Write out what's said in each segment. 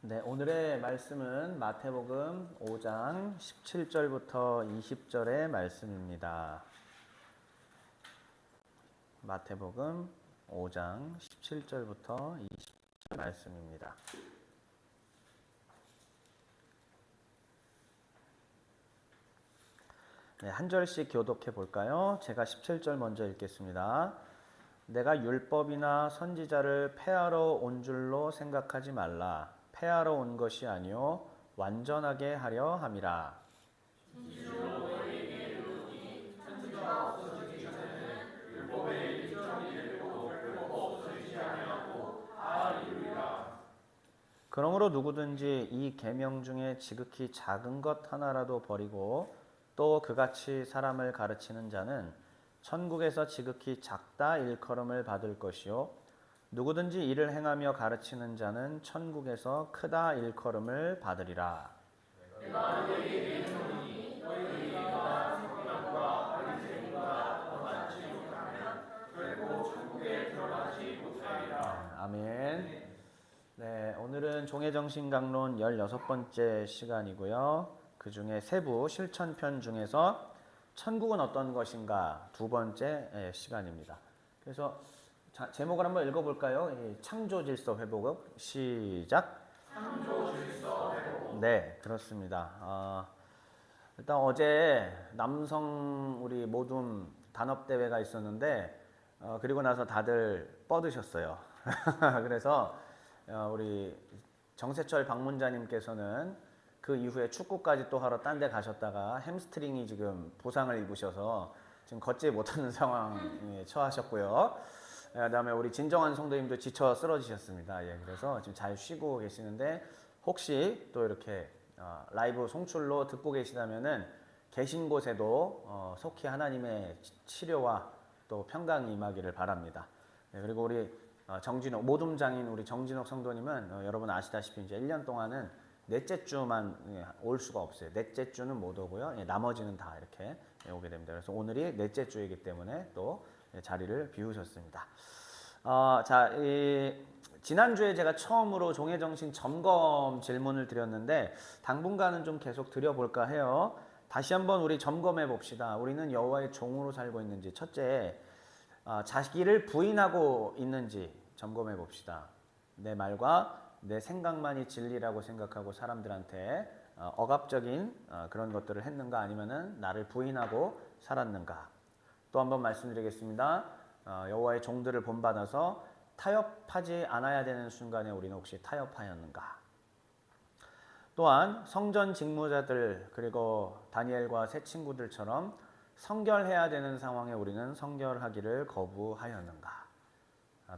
네, 오늘의 말씀은 마태복음 5장 17절부터 20절의 말씀입니다. 마태복음 5장 17절부터 20절 말씀입니다. 네, 한 절씩 교독해 볼까요? 제가 17절 먼저 읽겠습니다. 내가 율법이나 선지자를 폐하러 온 줄로 생각하지 말라. 폐하러 온 것이 아니요 완전하게 하려 함이라. 그러므로 누구든지 이 계명 중에 지극히 작은 것 하나라도 버리고 또 그같이 사람을 가르치는 자는 천국에서 지극히 작다 일컬음을 받을 것이요 누구든지 이를 행하며 가르치는 자는 천국에서 크다 일컬음을 받으리라. 내가 너희에게 이르노니 너희가 성경과 바리새인보다 더 많지 못하면 결코 천국에 들어가지 못하리라. 아멘. 네, 오늘은 종회정신강론 16번째 시간이고요. 그 중에 세부 실천편 중에서 천국은 어떤 것인가 두 번째 시간입니다. 그래서 자, 제목을 한번 읽어볼까요? 창조질서 회복. 시작. 창조질서 회복. 네, 그렇습니다. 일단 어제 남성 우리 모둠 단합대회가 있었는데 그리고 나서 다들 뻗으셨어요. 그래서 우리 정세철 방문자님께서는 그 이후에 축구까지 또 하러 딴 데 가셨다가 햄스트링이 지금 부상을 입으셔서 지금 걷지 못하는 상황에 처하셨고요. 그다음에 우리 진정한 성도님도 지쳐 쓰러지셨습니다. 예, 그래서 지금 잘 쉬고 계시는데 혹시 또 이렇게 라이브 송출로 듣고 계시다면은 계신 곳에도 속히 하나님의 치료와 또 평강이 임하기를 바랍니다. 예, 그리고 우리 정진옥 모둠장인 우리 정진옥 성도님은 여러분 아시다시피 이제 1년 동안은 넷째 주만 올 수가 없어요. 넷째 주는 못 오고요. 나머지는 다 이렇게 오게 됩니다. 그래서 오늘이 넷째 주이기 때문에 또 자리를 비우셨습니다. 자, 지난주에 제가 처음으로 종회정신 점검 질문을 드렸는데 당분간은 좀 계속 드려볼까 해요. 다시 한번 우리 점검해 봅시다. 우리는 여호와의 종으로 살고 있는지, 첫째, 자기를 부인하고 있는지 점검해 봅시다. 내 말과 내 생각만이 진리라고 생각하고 사람들한테 억압적인 그런 것들을 했는가, 아니면은 나를 부인하고 살았는가. 또 한번 말씀드리겠습니다. 여호와의 종들을 본받아서 타협하지 않아야 되는 순간에 우리는 혹시 타협하였는가. 또한 성전 직무자들 그리고 다니엘과 세 친구들처럼 성결해야 되는 상황에 우리는 성결하기를 거부하였는가.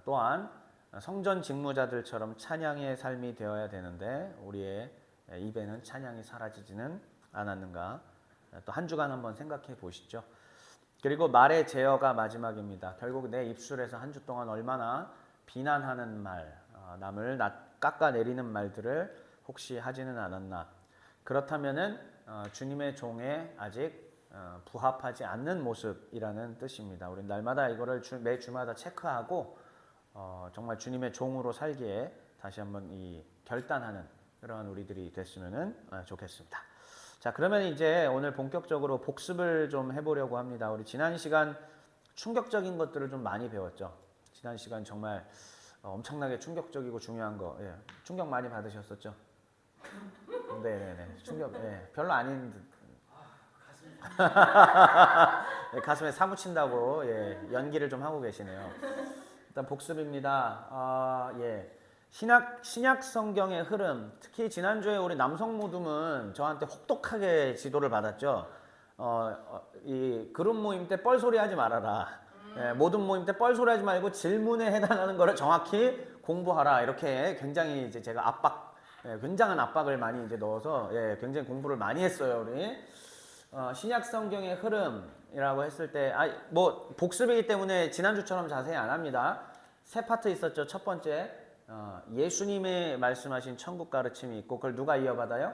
또한 성전 직무자들처럼 찬양의 삶이 되어야 되는데 우리의 입에는 찬양이 사라지지는 않았는가. 또 한 주간 한번 생각해 보시죠. 그리고 말의 제어가 마지막입니다. 결국 내 입술에서 한 주 동안 얼마나 비난하는 말, 남을 깎아내리는 말들을 혹시 하지는 않았나. 그렇다면은 주님의 종에 아직 부합하지 않는 모습이라는 뜻입니다. 우리는 날마다 이거를 매 주마다 체크하고 정말 주님의 종으로 살기에 다시 한번 이 결단하는 그런 우리들이 됐으면 좋겠습니다. 자, 그러면 이제 오늘 본격적으로 복습을 좀 해보려고 합니다. 우리 지난 시간 충격적인 것들을 좀 많이 배웠죠. 지난 시간 정말 엄청나게 충격적이고 중요한 거, 예, 충격 많이 받으셨었죠? 네네네, 충격, 예, 별로 아닌 듯. 예, 가슴에 사무친다고 연기를 좀 하고 계시네요. 일단 복습입니다. 예. 신약 성경의 흐름, 특히 지난주에 우리 남성 모둠은 저한테 혹독하게 지도를 받았죠. 이 그룹 모임 때 뻘소리 하지 말아라. 모둠 모임 때 뻘소리 하지 말고 질문에 해당하는 거를 정확히 공부하라. 이렇게 굉장히 이제 제가 굉장한 압박을 많이 이제 넣어서 굉장히 공부를 많이 했어요, 우리. 신약 성경의 흐름이라고 했을 때, 뭐 복습이기 때문에 지난주처럼 자세히 안 합니다. 세 파트 있었죠. 첫 번째. 예수님의 말씀하신 천국 가르침이 있고 그걸 누가 이어받아요?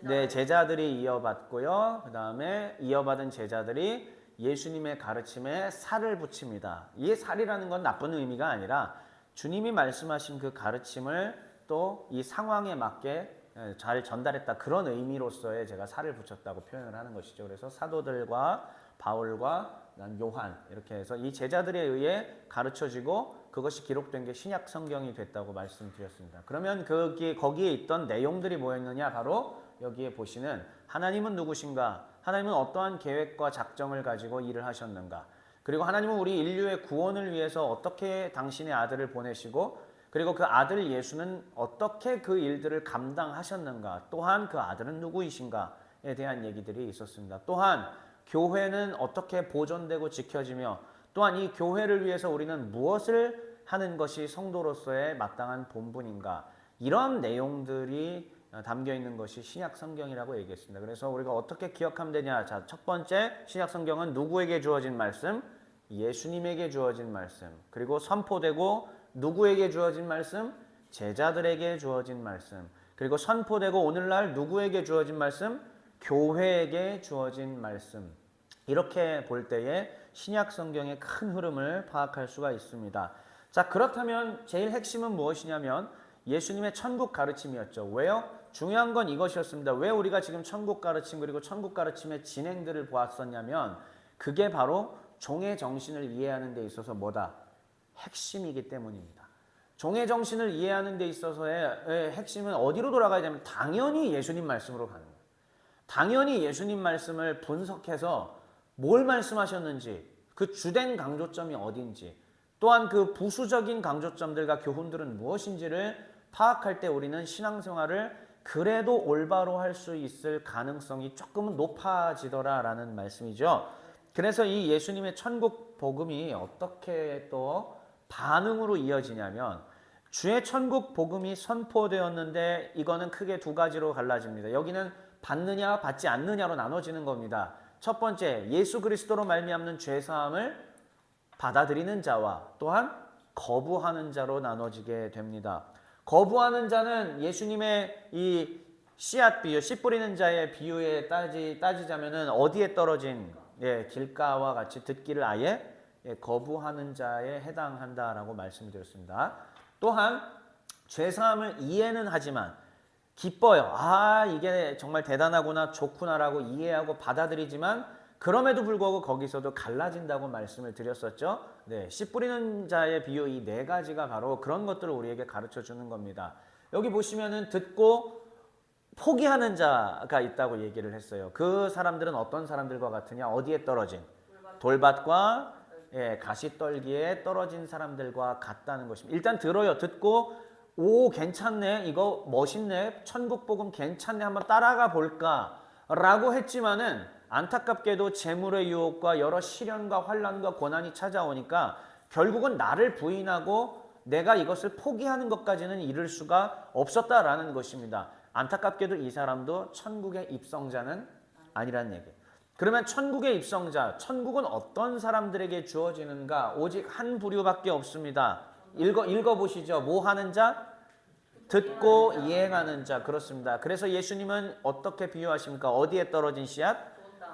네, 제자들이 이어받고요. 그 다음에 이어받은 제자들이 예수님의 가르침에 살을 붙입니다. 이 살이라는 건 나쁜 의미가 아니라 주님이 말씀하신 그 가르침을 또 또 이 상황에 맞게 잘 전달했다. 그런 의미로서의 제가 살을 붙였다고 표현을 하는 것이죠. 그래서 사도들과 바울과 요한 이렇게 해서 이 제자들에 의해 가르쳐지고 그것이 기록된 게 신약 성경이 됐다고 말씀드렸습니다. 그러면 거기에 있던 내용들이 뭐였느냐? 바로 여기에 보시는 하나님은 누구신가? 하나님은 어떠한 계획과 작정을 가지고 일을 하셨는가? 그리고 하나님은 우리 인류의 구원을 위해서 어떻게 당신의 아들을 보내시고 그리고 그 아들 예수는 어떻게 그 일들을 감당하셨는가? 또한 그 아들은 누구이신가에 대한 얘기들이 있었습니다. 또한 교회는 어떻게 보존되고 지켜지며 또한 이 교회를 위해서 우리는 무엇을 하는 것이 성도로서의 마땅한 본분인가? 이런 내용들이 담겨 있는 것이 신약 성경이라고 얘기했습니다. 그래서 우리가 어떻게 기억하면 되냐? 자, 첫 번째 신약 성경은 누구에게 주어진 말씀? 예수님에게 주어진 말씀. 그리고 선포되고 누구에게 주어진 말씀? 제자들에게 주어진 말씀. 그리고 선포되고 오늘날 누구에게 주어진 말씀? 교회에게 주어진 말씀. 이렇게 볼 때에 신약 성경의 큰 흐름을 파악할 수가 있습니다. 자, 그렇다면 제일 핵심은 무엇이냐면 예수님의 천국 가르침이었죠. 왜요? 중요한 건 이것이었습니다. 왜 우리가 지금 천국 가르침 그리고 천국 가르침의 진행들을 보았었냐면 그게 바로 종의 정신을 이해하는 데 있어서 뭐다? 핵심이기 때문입니다. 종의 정신을 이해하는 데 있어서의 핵심은 어디로 돌아가야 되냐면 당연히 예수님 말씀으로 가는 거예요. 당연히 예수님 말씀을 분석해서 뭘 말씀하셨는지 그 주된 강조점이 어딘지 또한 그 부수적인 강조점들과 교훈들은 무엇인지를 파악할 때 우리는 신앙생활을 그래도 올바로 할 수 있을 가능성이 조금은 높아지더라라는 말씀이죠. 그래서 이 예수님의 천국 복음이 어떻게 또 반응으로 이어지냐면 주의 천국 복음이 선포되었는데 이거는 크게 두 가지로 갈라집니다. 여기는 받느냐 받지 않느냐로 나눠지는 겁니다. 첫 번째, 예수 그리스도로 말미암는 죄사함을 받아들이는 자와 또한 거부하는 자로 나눠지게 됩니다. 거부하는 자는 예수님의 이 씨앗 비유, 씨 뿌리는 자의 비유에 따지자면은 어디에 떨어진 길가와 같이 듣기를 아예 거부하는 자에 해당한다라고 말씀드렸습니다. 또한 죄사함을 이해는 하지만 기뻐요. 아, 이게 정말 대단하구나, 좋구나라고 이해하고 받아들이지만 그럼에도 불구하고 거기서도 갈라진다고 말씀을 드렸었죠. 네, 씨 뿌리는 자의 비유 이 네 가지가 바로 그런 것들을 우리에게 가르쳐 주는 겁니다. 여기 보시면은 듣고 포기하는 자가 있다고 얘기를 했어요. 그 사람들은 어떤 사람들과 같으냐? 어디에 떨어진? 돌밭과 가시떨기에 떨어진 사람들과 같다는 것입니다. 일단 들어요. 듣고 오, 괜찮네, 이거 멋있네, 천국복음 괜찮네, 한번 따라가 볼까 라고 했지만은 안타깝게도 재물의 유혹과 여러 시련과 환난과 고난이 찾아오니까 결국은 나를 부인하고 내가 이것을 포기하는 것까지는 이룰 수가 없었다라는 것입니다. 안타깝게도 이 사람도 천국의 입성자는 아니라는 얘기예요. 그러면 천국의 입성자, 천국은 어떤 사람들에게 주어지는가? 오직 한 부류밖에 없습니다. 읽어보시죠. 뭐 하는 자? 듣고 이행하는 자. 그렇습니다. 그래서 예수님은 어떻게 비유하십니까? 어디에 떨어진 씨앗?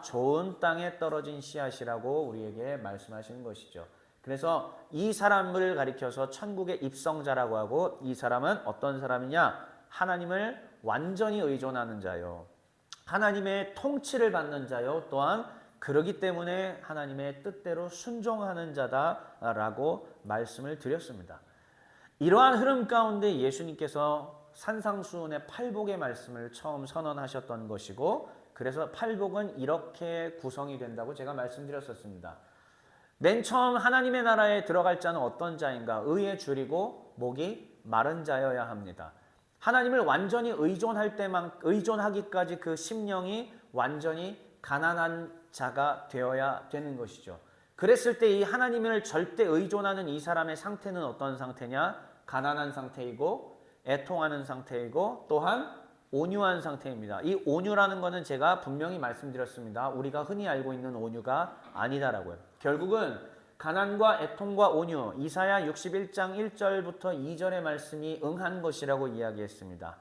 좋은 땅에 떨어진 씨앗이라고 우리에게 말씀하시는 것이죠. 그래서 이 사람을 가리켜서 천국의 입성자라고 하고 이 사람은 어떤 사람이냐? 하나님을 완전히 의존하는 자요. 하나님의 통치를 받는 자요. 또한 그러기 때문에 하나님의 뜻대로 순종하는 자다라고 말씀을 드렸습니다. 이러한 흐름 가운데 예수님께서 산상수훈의 팔복의 말씀을 처음 선언하셨던 것이고 그래서 팔복은 이렇게 구성이 된다고 제가 말씀드렸었습니다. 맨 처음 하나님의 나라에 들어갈 자는 어떤 자인가? 의에 줄이고 목이 마른 자여야 합니다. 하나님을 완전히 의존하기까지 그 심령이 완전히 가난한 자가 되어야 되는 것이죠. 그랬을 때 이 하나님을 절대 의존하는 이 사람의 상태는 어떤 상태냐? 가난한 상태이고 애통하는 상태이고 또한 온유한 상태입니다. 이 온유라는 것은 제가 분명히 말씀드렸습니다. 우리가 흔히 알고 있는 온유가 아니다라고요. 결국은 가난과 애통과 온유, 이사야 61장 1절부터 2절의 말씀이 응한 것이라고 이야기했습니다.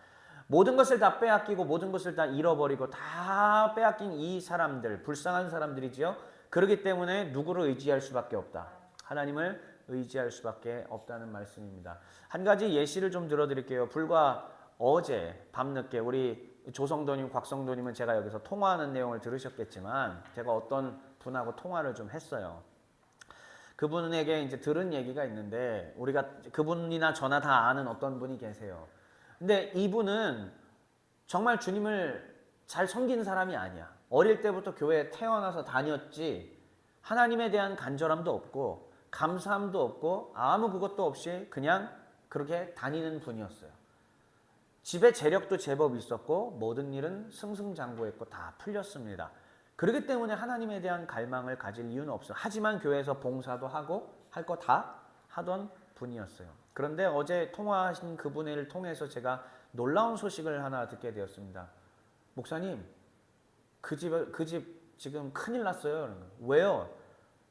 모든 것을 다 빼앗기고 모든 것을 다 잃어버리고 다 빼앗긴 이 사람들, 불쌍한 사람들이지요. 그렇기 때문에 누구를 의지할 수밖에 없다. 하나님을 의지할 수밖에 없다는 말씀입니다. 한 가지 예시를 좀 들어드릴게요. 불과 어제 밤늦게 우리 조성도님, 곽성도님은 제가 여기서 통화하는 내용을 들으셨겠지만 제가 어떤 분하고 통화를 좀 했어요. 그분에게 이제 들은 얘기가 있는데 우리가 그분이나 저나 다 아는 어떤 분이 계세요. 근데 이분은 정말 주님을 잘 섬기는 사람이 아니야. 어릴 때부터 교회에 태어나서 다녔지 하나님에 대한 간절함도 없고 감사함도 없고 아무 그것도 없이 그냥 그렇게 다니는 분이었어요. 집에 재력도 제법 있었고 모든 일은 승승장구했고 다 풀렸습니다. 그렇기 때문에 하나님에 대한 갈망을 가질 이유는 없어요. 하지만 교회에서 봉사도 하고 할 거 다 하던 분이었어요. 그런데 어제 통화하신 그분을 통해서 제가 놀라운 소식을 하나 듣게 되었습니다. 목사님, 그 집 지금 큰일 났어요. 왜요?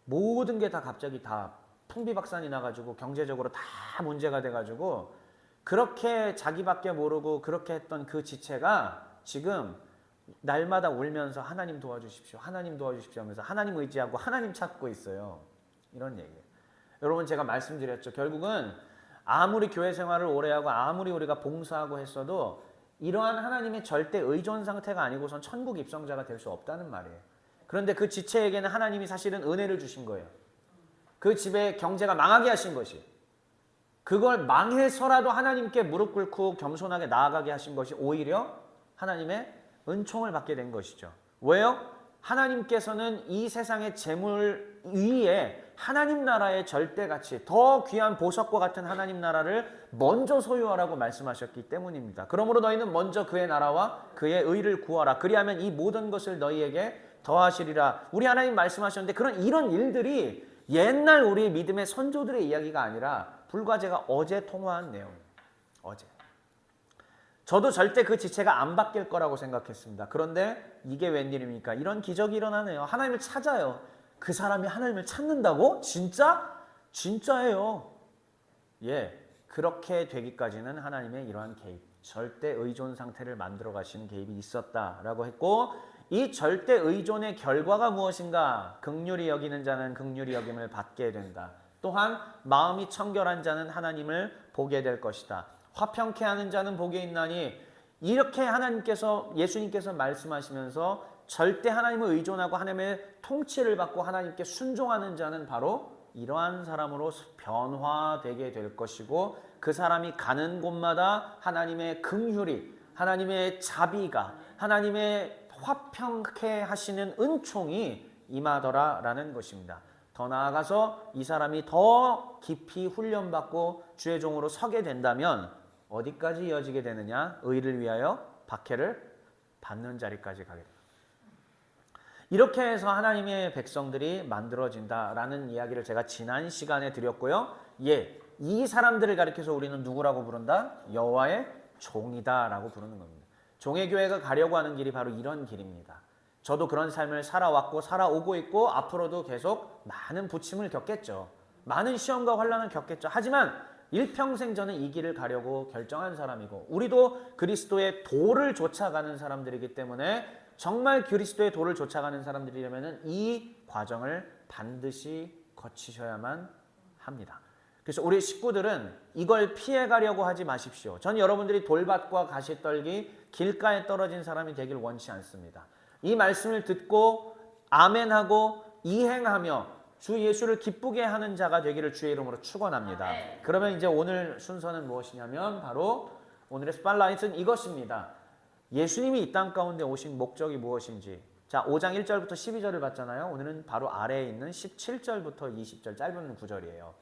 모든 게 다 갑자기 다 풍비박산이 나가지고 경제적으로 다 문제가 돼가지고 그렇게 자기밖에 모르고 그렇게 했던 그 지체가 지금 날마다 울면서 하나님 도와주십시오. 하나님 도와주십시오 하면서 하나님 의지하고 하나님 찾고 있어요. 이런 얘기예요. 여러분 제가 말씀드렸죠. 결국은 아무리 교회 생활을 오래 하고 아무리 우리가 봉사하고 했어도 이러한 하나님의 절대 의존 상태가 아니고선 천국 입성자가 될 수 없다는 말이에요. 그런데 그 지체에게는 하나님이 사실은 은혜를 주신 거예요. 그 집의 경제가 망하게 하신 것이. 그걸 망해서라도 하나님께 무릎 꿇고 겸손하게 나아가게 하신 것이 오히려 하나님의 은총을 받게 된 것이죠. 왜요? 하나님께서는 이 세상의 재물 위에 하나님 나라의 절대가치, 더 귀한 보석과 같은 하나님 나라를 먼저 소유하라고 말씀하셨기 때문입니다. 그러므로 너희는 먼저 그의 나라와 그의 의를 구하라. 그리하면 이 모든 것을 너희에게 더하시리라. 우리 하나님 말씀하셨는데 이런 일들이 옛날 우리 믿음의 선조들의 이야기가 아니라 불과 제가 어제 통화한 내용이에요. 어제. 저도 절대 그 지체가 안 바뀔 거라고 생각했습니다. 그런데 이게 웬일입니까? 이런 기적이 일어나네요. 하나님을 찾아요. 그 사람이 하나님을 찾는다고? 진짜? 진짜예요. 예, 그렇게 되기까지는 하나님의 이러한 개입, 절대 의존 상태를 만들어 가시는 개입이 있었다라고 했고 이 절대 의존의 결과가 무엇인가? 긍휼히 여기는 자는 긍휼히 여김을 받게 된다. 또한 마음이 청결한 자는 하나님을 보게 될 것이다. 화평케 하는 자는 복이 있나니 이렇게 예수님께서 말씀하시면서 절대 하나님을 의존하고 하나님의 통치를 받고 하나님께 순종하는 자는 바로 이러한 사람으로 변화되게 될 것이고 그 사람이 가는 곳마다 하나님의 긍휼이, 하나님의 자비가, 하나님의 화평케 하시는 은총이 임하더라라는 것입니다. 더 나아가서 이 사람이 더 깊이 훈련받고 주의 종으로 서게 된다면 어디까지 이어지게 되느냐? 의를 위하여 박해를 받는 자리까지 가게 됩니다. 이렇게 해서 하나님의 백성들이 만들어진다라는 이야기를 제가 지난 시간에 드렸고요. 예, 이 사람들을 가리켜서 우리는 누구라고 부른다? 여호와의 종이다라고 부르는 겁니다. 종의 교회가 가려고 하는 길이 바로 이런 길입니다. 저도 그런 삶을 살아왔고 살아오고 있고 앞으로도 계속 많은 부침을 겪겠죠. 많은 시험과 환난을 겪겠죠. 하지만 일평생 저는 이 길을 가려고 결정한 사람이고 우리도 그리스도의 도를 쫓아가는 사람들이기 때문에 정말 그리스도의 도를 쫓아가는 사람들이라면 이 과정을 반드시 거치셔야만 합니다. 그래서 우리 식구들은 이걸 피해가려고 하지 마십시오. 전 여러분들이 돌밭과 가시떨기 길가에 떨어진 사람이 되길 원치 않습니다. 이 말씀을 듣고 아멘하고 이행하며 주 예수를 기쁘게 하는 자가 되기를 주의 이름으로 축원합니다. 그러면 이제 오늘 순서는 무엇이냐면 바로 오늘의 스팟라이트는 이것입니다. 예수님이 이 땅 가운데 오신 목적이 무엇인지. 자, 5장 1절부터 12절을 봤잖아요. 오늘은 바로 아래에 있는 17절부터 20절 짧은 구절이에요.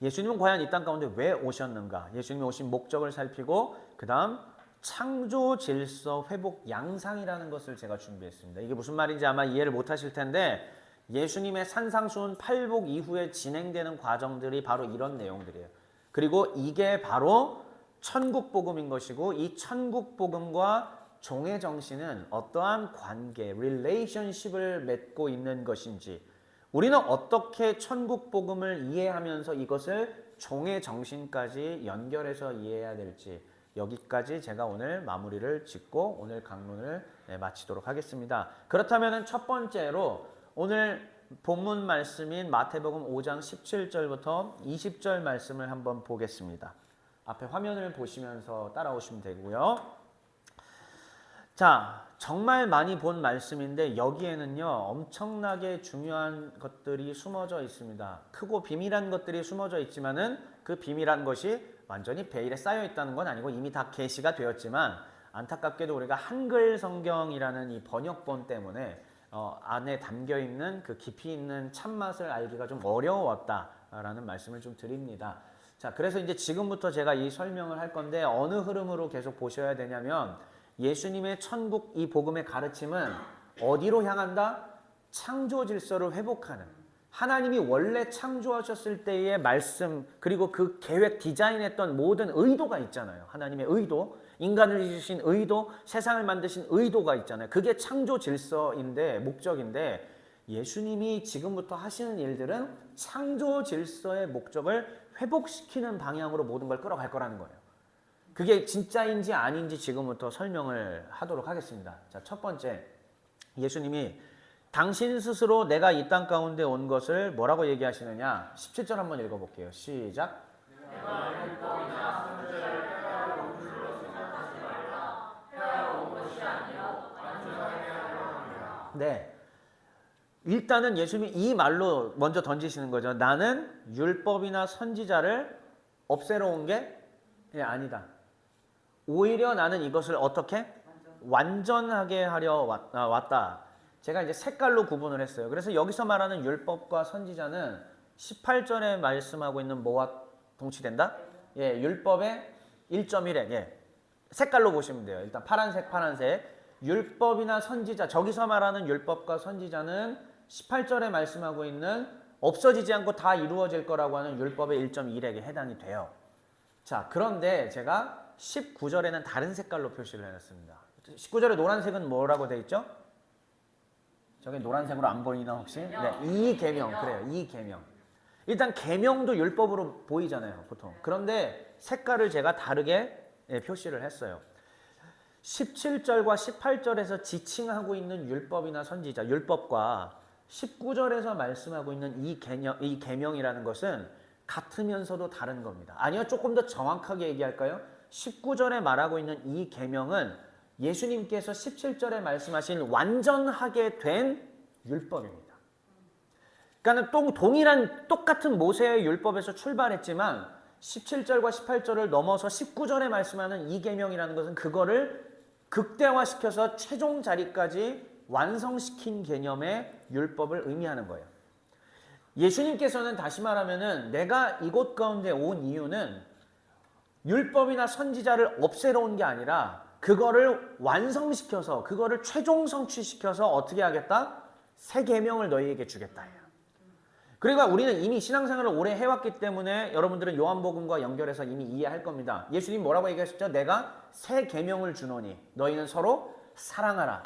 예수님은 과연 이 땅 가운데 왜 오셨는가? 예수님이 오신 목적을 살피고 그 다음 창조 질서 회복 양상이라는 것을 제가 준비했습니다. 이게 무슨 말인지 아마 이해를 못 하실 텐데 예수님의 산상수훈 8복 이후에 진행되는 과정들이 바로 이런 내용들이에요. 그리고 이게 바로 천국 복음인 것이고 이 천국 복음과 종의 정신은 어떠한 관계, relationship을 맺고 있는 것인지 우리는 어떻게 천국 복음을 이해하면서 이것을 종의 정신까지 연결해서 이해해야 될지 여기까지 제가 오늘 마무리를 짓고 오늘 강론을 마치도록 하겠습니다. 그렇다면 첫 번째로 오늘 본문 말씀인 마태복음 5장 17절부터 20절 말씀을 한번 보겠습니다. 앞에 화면을 보시면서 따라오시면 되고요. 자, 정말 많이 본 말씀인데 여기에는요 엄청나게 중요한 것들이 숨어져 있습니다. 크고 비밀한 것들이 숨어져 있지만은 그 비밀한 것이 완전히 베일에 쌓여 있다는 건 아니고 이미 다 계시가 되었지만 안타깝게도 우리가 한글 성경이라는 이 번역본 때문에 안에 담겨 있는 그 깊이 있는 참맛을 알기가 좀 어려웠다라는 말씀을 좀 드립니다. 자, 그래서 이제 지금부터 제가 이 설명을 할 건데 어느 흐름으로 계속 보셔야 되냐면 예수님의 천국 이 복음의 가르침은 어디로 향한다? 창조 질서를 회복하는, 하나님이 원래 창조하셨을 때의 말씀 그리고 그 계획 디자인했던 모든 의도가 있잖아요. 하나님의 의도, 인간을 지으신 의도, 세상을 만드신 의도가 있잖아요. 그게 창조 질서인데, 목적인데 예수님이 지금부터 하시는 일들은 창조 질서의 목적을 회복시키는 방향으로 모든 걸 끌어갈 거라는 거예요. 그게 진짜인지 아닌지 지금부터 설명을 하도록 하겠습니다. 자, 첫 번째, 예수님이 당신 스스로 내가 이 땅 가운데 온 것을 뭐라고 얘기하시느냐? 17절 한번 읽어볼게요. 시작. 네, 일단은 예수님이 이 말로 먼저 던지시는 거죠. 나는 율법이나 선지자를 없애러 온 게 아니다. 오히려 나는 이것을 어떻게? 완전하게 하려 왔다. 제가 이제 색깔로 구분을 했어요. 그래서 여기서 말하는 율법과 선지자는 18절에 말씀하고 있는 뭐와 동치된다? 예, 율법의 1.1에 색깔로 보시면 돼요. 일단 파란색. 율법이나 선지자, 저기서 말하는 율법과 선지자는 18절에 말씀하고 있는 없어지지 않고 다 이루어질 거라고 하는 율법의 1.1에게 해당이 돼요. 자, 그런데 제가 19절에는 다른 색깔로 표시를 해놨습니다. 19절에 노란색은 뭐라고 돼 있죠? 저게 노란색으로 안 보이나 혹시? 네, 이 계명. 그래요. 이 계명. 일단 계명도 율법으로 보이잖아요, 보통. 그런데 색깔을 제가 다르게 표시를 했어요. 17절과 18절에서 지칭하고 있는 율법이나 선지자, 율법과 19절에서 말씀하고 있는 이 계명이라는 것은 같으면서도 다른 겁니다. 아니요, 조금 더 정확하게 얘기할까요? 19절에 말하고 있는 이 계명은 예수님께서 17절에 말씀하신 완전하게 된 율법입니다. 그러니까 동일한 똑같은 모세의 율법에서 출발했지만 17절과 18절을 넘어서 19절에 말씀하는 이 계명이라는 것은 그거를 극대화시켜서 최종 자리까지 완성시킨 개념의 율법을 의미하는 거예요. 예수님께서는 다시 말하면은 내가 이곳 가운데 온 이유는 율법이나 선지자를 없애러 온 게 아니라 그거를 완성시켜서 그거를 최종 성취시켜서 어떻게 하겠다? 새 계명을 너희에게 주겠다. 그러니까 우리는 이미 신앙생활을 오래 해왔기 때문에 여러분들은 요한복음과 연결해서 이미 이해할 겁니다. 예수님 뭐라고 얘기하셨죠? 내가 새 계명을 주노니 너희는 서로 사랑하라.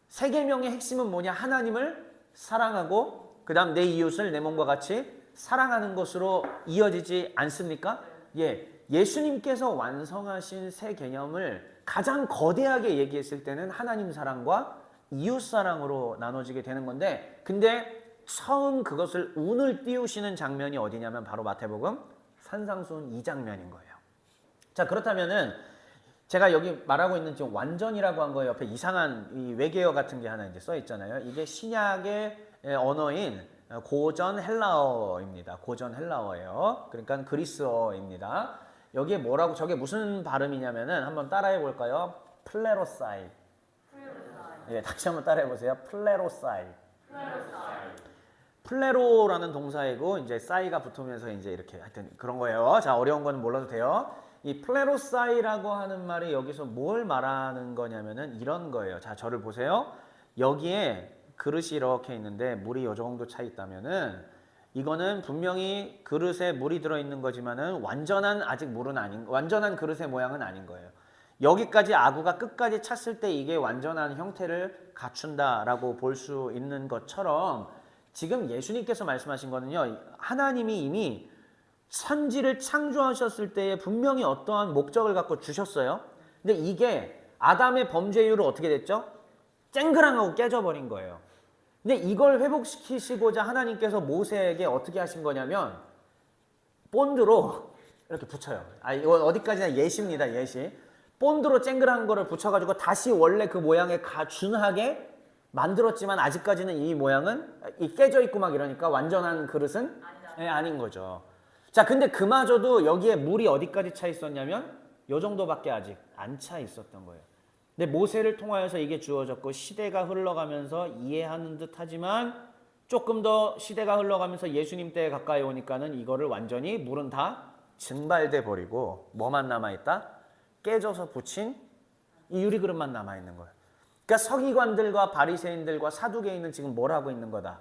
새 계명의 핵심은 뭐냐? 하나님을 사랑하고 그 다음 내 이웃을 내 몸과 같이 사랑하는 것으로 이어지지 않습니까? 예수님께서 완성하신 새 개념을 가장 거대하게 얘기했을 때는 하나님 사랑과 이웃 사랑으로 나눠지게 되는 건데, 근데 처음 그것을 운을 띄우시는 장면이 어디냐면 바로 마태복음 산상수훈 이 장면인 거예요. 자, 그렇다면은 제가 여기 말하고 있는 지금 완전이라고 한 거 옆에 이상한 이 외계어 같은 게 하나 이제 써 있잖아요. 이게 신약의 언어인 고전 헬라어입니다. 고전 헬라어예요. 그러니까 그리스어입니다. 여기에 뭐라고, 저게 무슨 발음이냐면은 한번 따라해 볼까요? 플레로사이. 다시 한번 따라해 보세요. 플레로사이. 플레로라는 동사이고 이제 사이가 붙으면서 이제 이렇게 하여튼 그런 거예요. 자, 어려운 거는 몰라도 돼요. 이 플레로사이라고 하는 말이 여기서 뭘 말하는 거냐면은 이런 거예요. 자, 저를 보세요. 여기에 그릇이 이렇게 있는데 물이 요 정도 차 있다면은 이거는 분명히 그릇에 물이 들어 있는 거지만은 완전한 그릇의 모양은 아닌 거예요. 여기까지 아구가 끝까지 찼을 때 이게 완전한 형태를 갖춘다라고 볼 수 있는 것처럼 지금 예수님께서 말씀하신 거는요, 하나님이 이미 천지를 창조하셨을 때에 분명히 어떠한 목적을 갖고 주셨어요. 근데 이게 아담의 범죄 이후로 어떻게 됐죠? 쨍그랑하고 깨져버린 거예요. 근데 이걸 회복시키시고자 하나님께서 모세에게 어떻게 하신 거냐면 본드로 이렇게 붙여요. 이건 어디까지나 예시입니다. 예시. 본드로 쨍그란 거를 붙여가지고 다시 원래 그 모양에 준하게 만들었지만 아직까지는 이 모양은 깨져 있고 막 이러니까 완전한 그릇은 아닌 거죠. 자, 근데 그마저도 여기에 물이 어디까지 차 있었냐면 요 정도밖에 아직 안 차 있었던 거예요. 근데 모세를 통하여서 이게 주어졌고 시대가 흘러가면서 이해하는 듯 하지만 조금 더 시대가 흘러가면서 예수님 때에 가까이 오니까는 이거를 완전히 물은 다 증발돼 버리고 뭐만 남아있다? 깨져서 붙인 이 유리그릇만 남아있는 거예요. 그러니까 서기관들과 바리새인들과 사두개인은 지금 뭘 하고 있는 거다?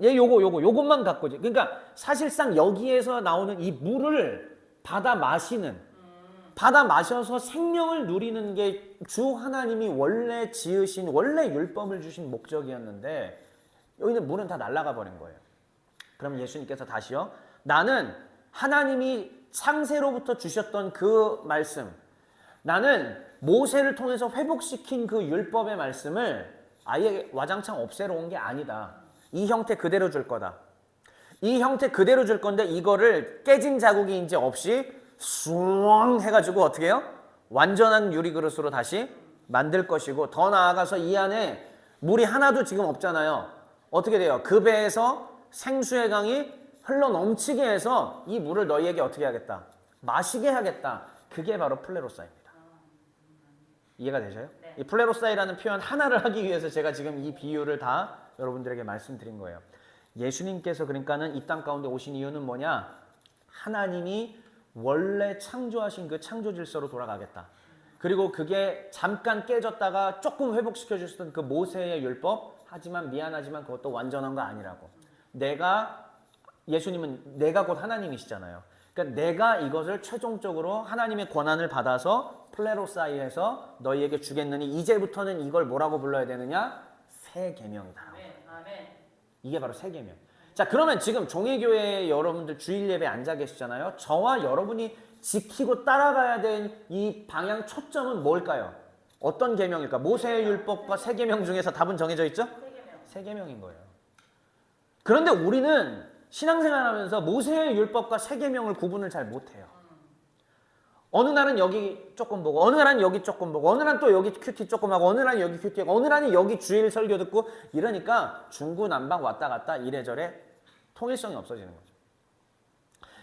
요것만 갖고. 그러니까 사실상 여기에서 나오는 이 물을 받아 마셔서 생명을 누리는 게 주 하나님이 원래 지으신, 원래 율법을 주신 목적이었는데 여기는 물은 다 날아가 버린 거예요. 그럼 예수님께서 다시요. 나는 하나님이 창세로부터 주셨던 그 말씀, 나는 모세를 통해서 회복시킨 그 율법의 말씀을 아예 와장창 없애러 온 게 아니다. 이 형태 그대로 줄 거다. 이 형태 그대로 줄 건데 이거를 깨진 자국이 이제 없이 숭 해가지고 어떻게 해요? 완전한 유리그릇으로 다시 만들 것이고 더 나아가서 이 안에 물이 하나도 지금 없잖아요. 어떻게 돼요? 그 배에서 생수의 강이 흘러 넘치게 해서 이 물을 너희에게 어떻게 하겠다? 마시게 하겠다. 그게 바로 플레로사입니다. 이해가 되셔요? 네. 이 플레로사이라는 표현 하나를 하기 위해서 제가 지금 이 비유를 다 여러분들에게 말씀드린 거예요. 예수님께서 그러니까는 이 땅 가운데 오신 이유는 뭐냐? 하나님이 원래 창조하신 그 창조 질서로 돌아가겠다. 그리고 그게 잠깐 깨졌다가 조금 회복시켜 주셨던 그 모세의 율법, 하지만 미안하지만 그것도 완전한 거 아니라고. 예수님은 내가 곧 하나님이시잖아요. 그러니까 내가 이것을 최종적으로 하나님의 권한을 받아서 플레로사이에서 너희에게 주겠느니 이제부터는 이걸 뭐라고 불러야 되느냐? 새 계명이다. 이게 바로 새 계명. 자, 그러면 지금 종회교회 여러분들 주일 예배 앉아 계시잖아요. 저와 여러분이 지키고 따라가야 될 이 방향 초점은 뭘까요? 어떤 계명일까? 모세의 율법과 새 계명 중에서 답은 정해져 있죠? 새 계명인 거예요. 그런데 우리는 신앙생활하면서 모세의 율법과 새 계명을 구분을 잘 못해요. 어느 날은 여기 조금 보고 어느 날은 여기 조금 보고 어느 날은 또 여기 큐티 조금 하고 어느 날은 여기 큐티 하고 어느 날은 여기 주일 설교 듣고 이러니까 중구난방 왔다 갔다 이래저래 통일성이 없어지는 거죠.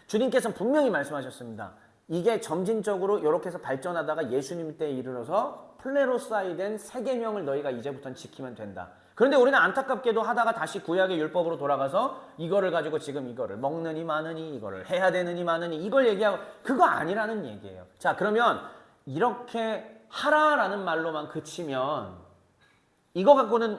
주님께서는 분명히 말씀하셨습니다. 이게 점진적으로 이렇게 해서 발전하다가 예수님 때에 이르러서 플레로사이 된 새 계명을 너희가 이제부터는 지키면 된다. 그런데 우리는 안타깝게도 하다가 다시 구약의 율법으로 돌아가서 이거를 가지고 지금 이거를 먹느니 마느니 이거를 해야 되느니 마느니 이걸 얘기하고 그거 아니라는 얘기예요. 자, 그러면 이렇게 하라라는 말로만 그치면 이거 갖고는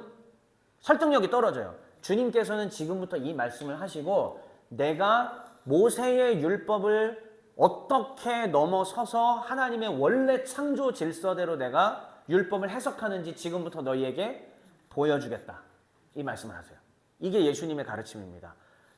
설득력이 떨어져요. 주님께서는 지금부터 이 말씀을 하시고 내가 모세의 율법을 어떻게 넘어서서 하나님의 원래 창조 질서대로 내가 율법을 해석하는지 지금부터 너희에게 보여주겠다. 이 말씀을 하세요. 이게 예수님의 가르침입니다.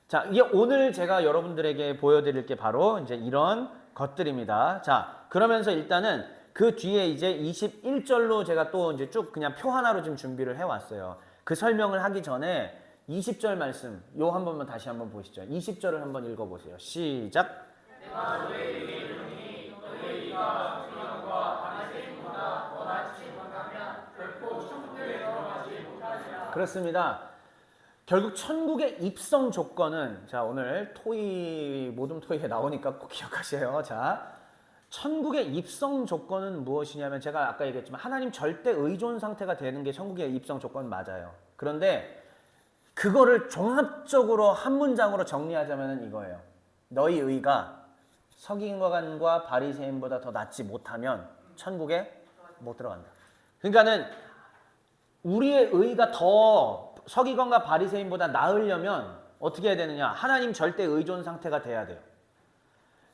자, 이게 오늘 제가 여러분들에게 보여드릴 게 바로 이제 이런 것들입니다. 자, 그러면서 일단은 그 뒤에 이제 21절로 제가 또 이제 쭉 그냥 표 하나로 지금 준비를 해왔어요. 그 설명을 하기 전에 20절 말씀, 요 한 번만 다시 한번 보시죠. 20절을 한번 읽어보세요. 시작. 내가 너희에게 이르노니 너희가 주님과 바리새인보다 더 낫지 못하면 결코 천국에 들어가지 못하리라. 그렇습니다. 결국 천국의 입성 조건은 자 오늘 모든 토의에 나오니까 꼭 기억하세요. 자, 천국의 입성 조건은 무엇이냐면 제가 아까 얘기했지만 하나님 절대 의존 상태가 되는 게 천국의 입성 조건 맞아요. 그런데 그거를 종합적으로 한 문장으로 정리하자면 이거예요. 너희 의가 서기관과 바리새인보다 더 낫지 못하면 천국에 못 들어간다. 그러니까는 우리의 의가 더 서기관과 바리새인보다 나으려면 어떻게 해야 되느냐? 하나님 절대 의존 상태가 돼야 돼요.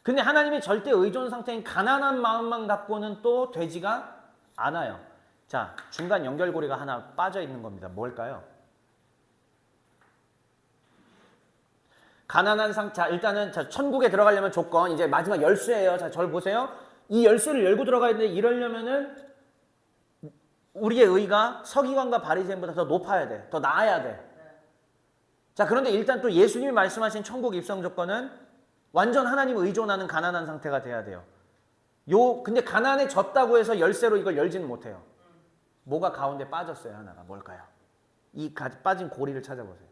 근데 하나님의 절대 의존 상태인 가난한 마음만 갖고는 또 되지가 않아요. 자, 중간 연결고리가 하나 빠져 있는 겁니다. 뭘까요? 가난한 자, 일단은 자, 천국에 들어가려면 조건 이제 마지막 열쇠예요. 자, 절 보세요. 이 열쇠를 열고 들어가야 되는데 이러려면은 우리의 의가 서기관과 바리새인보다 더 높아야 돼. 더 나아야 돼. 자, 그런데 일단 또 예수님이 말씀하신 천국 입성 조건은 완전 하나님 의존하는 가난한 상태가 돼야 돼요. 근데 가난해졌다고 해서 열쇠로 이걸 열지는 못해요. 뭐가 가운데 빠졌어요, 하나가. 뭘까요? 이 빠진 고리를 찾아보세요.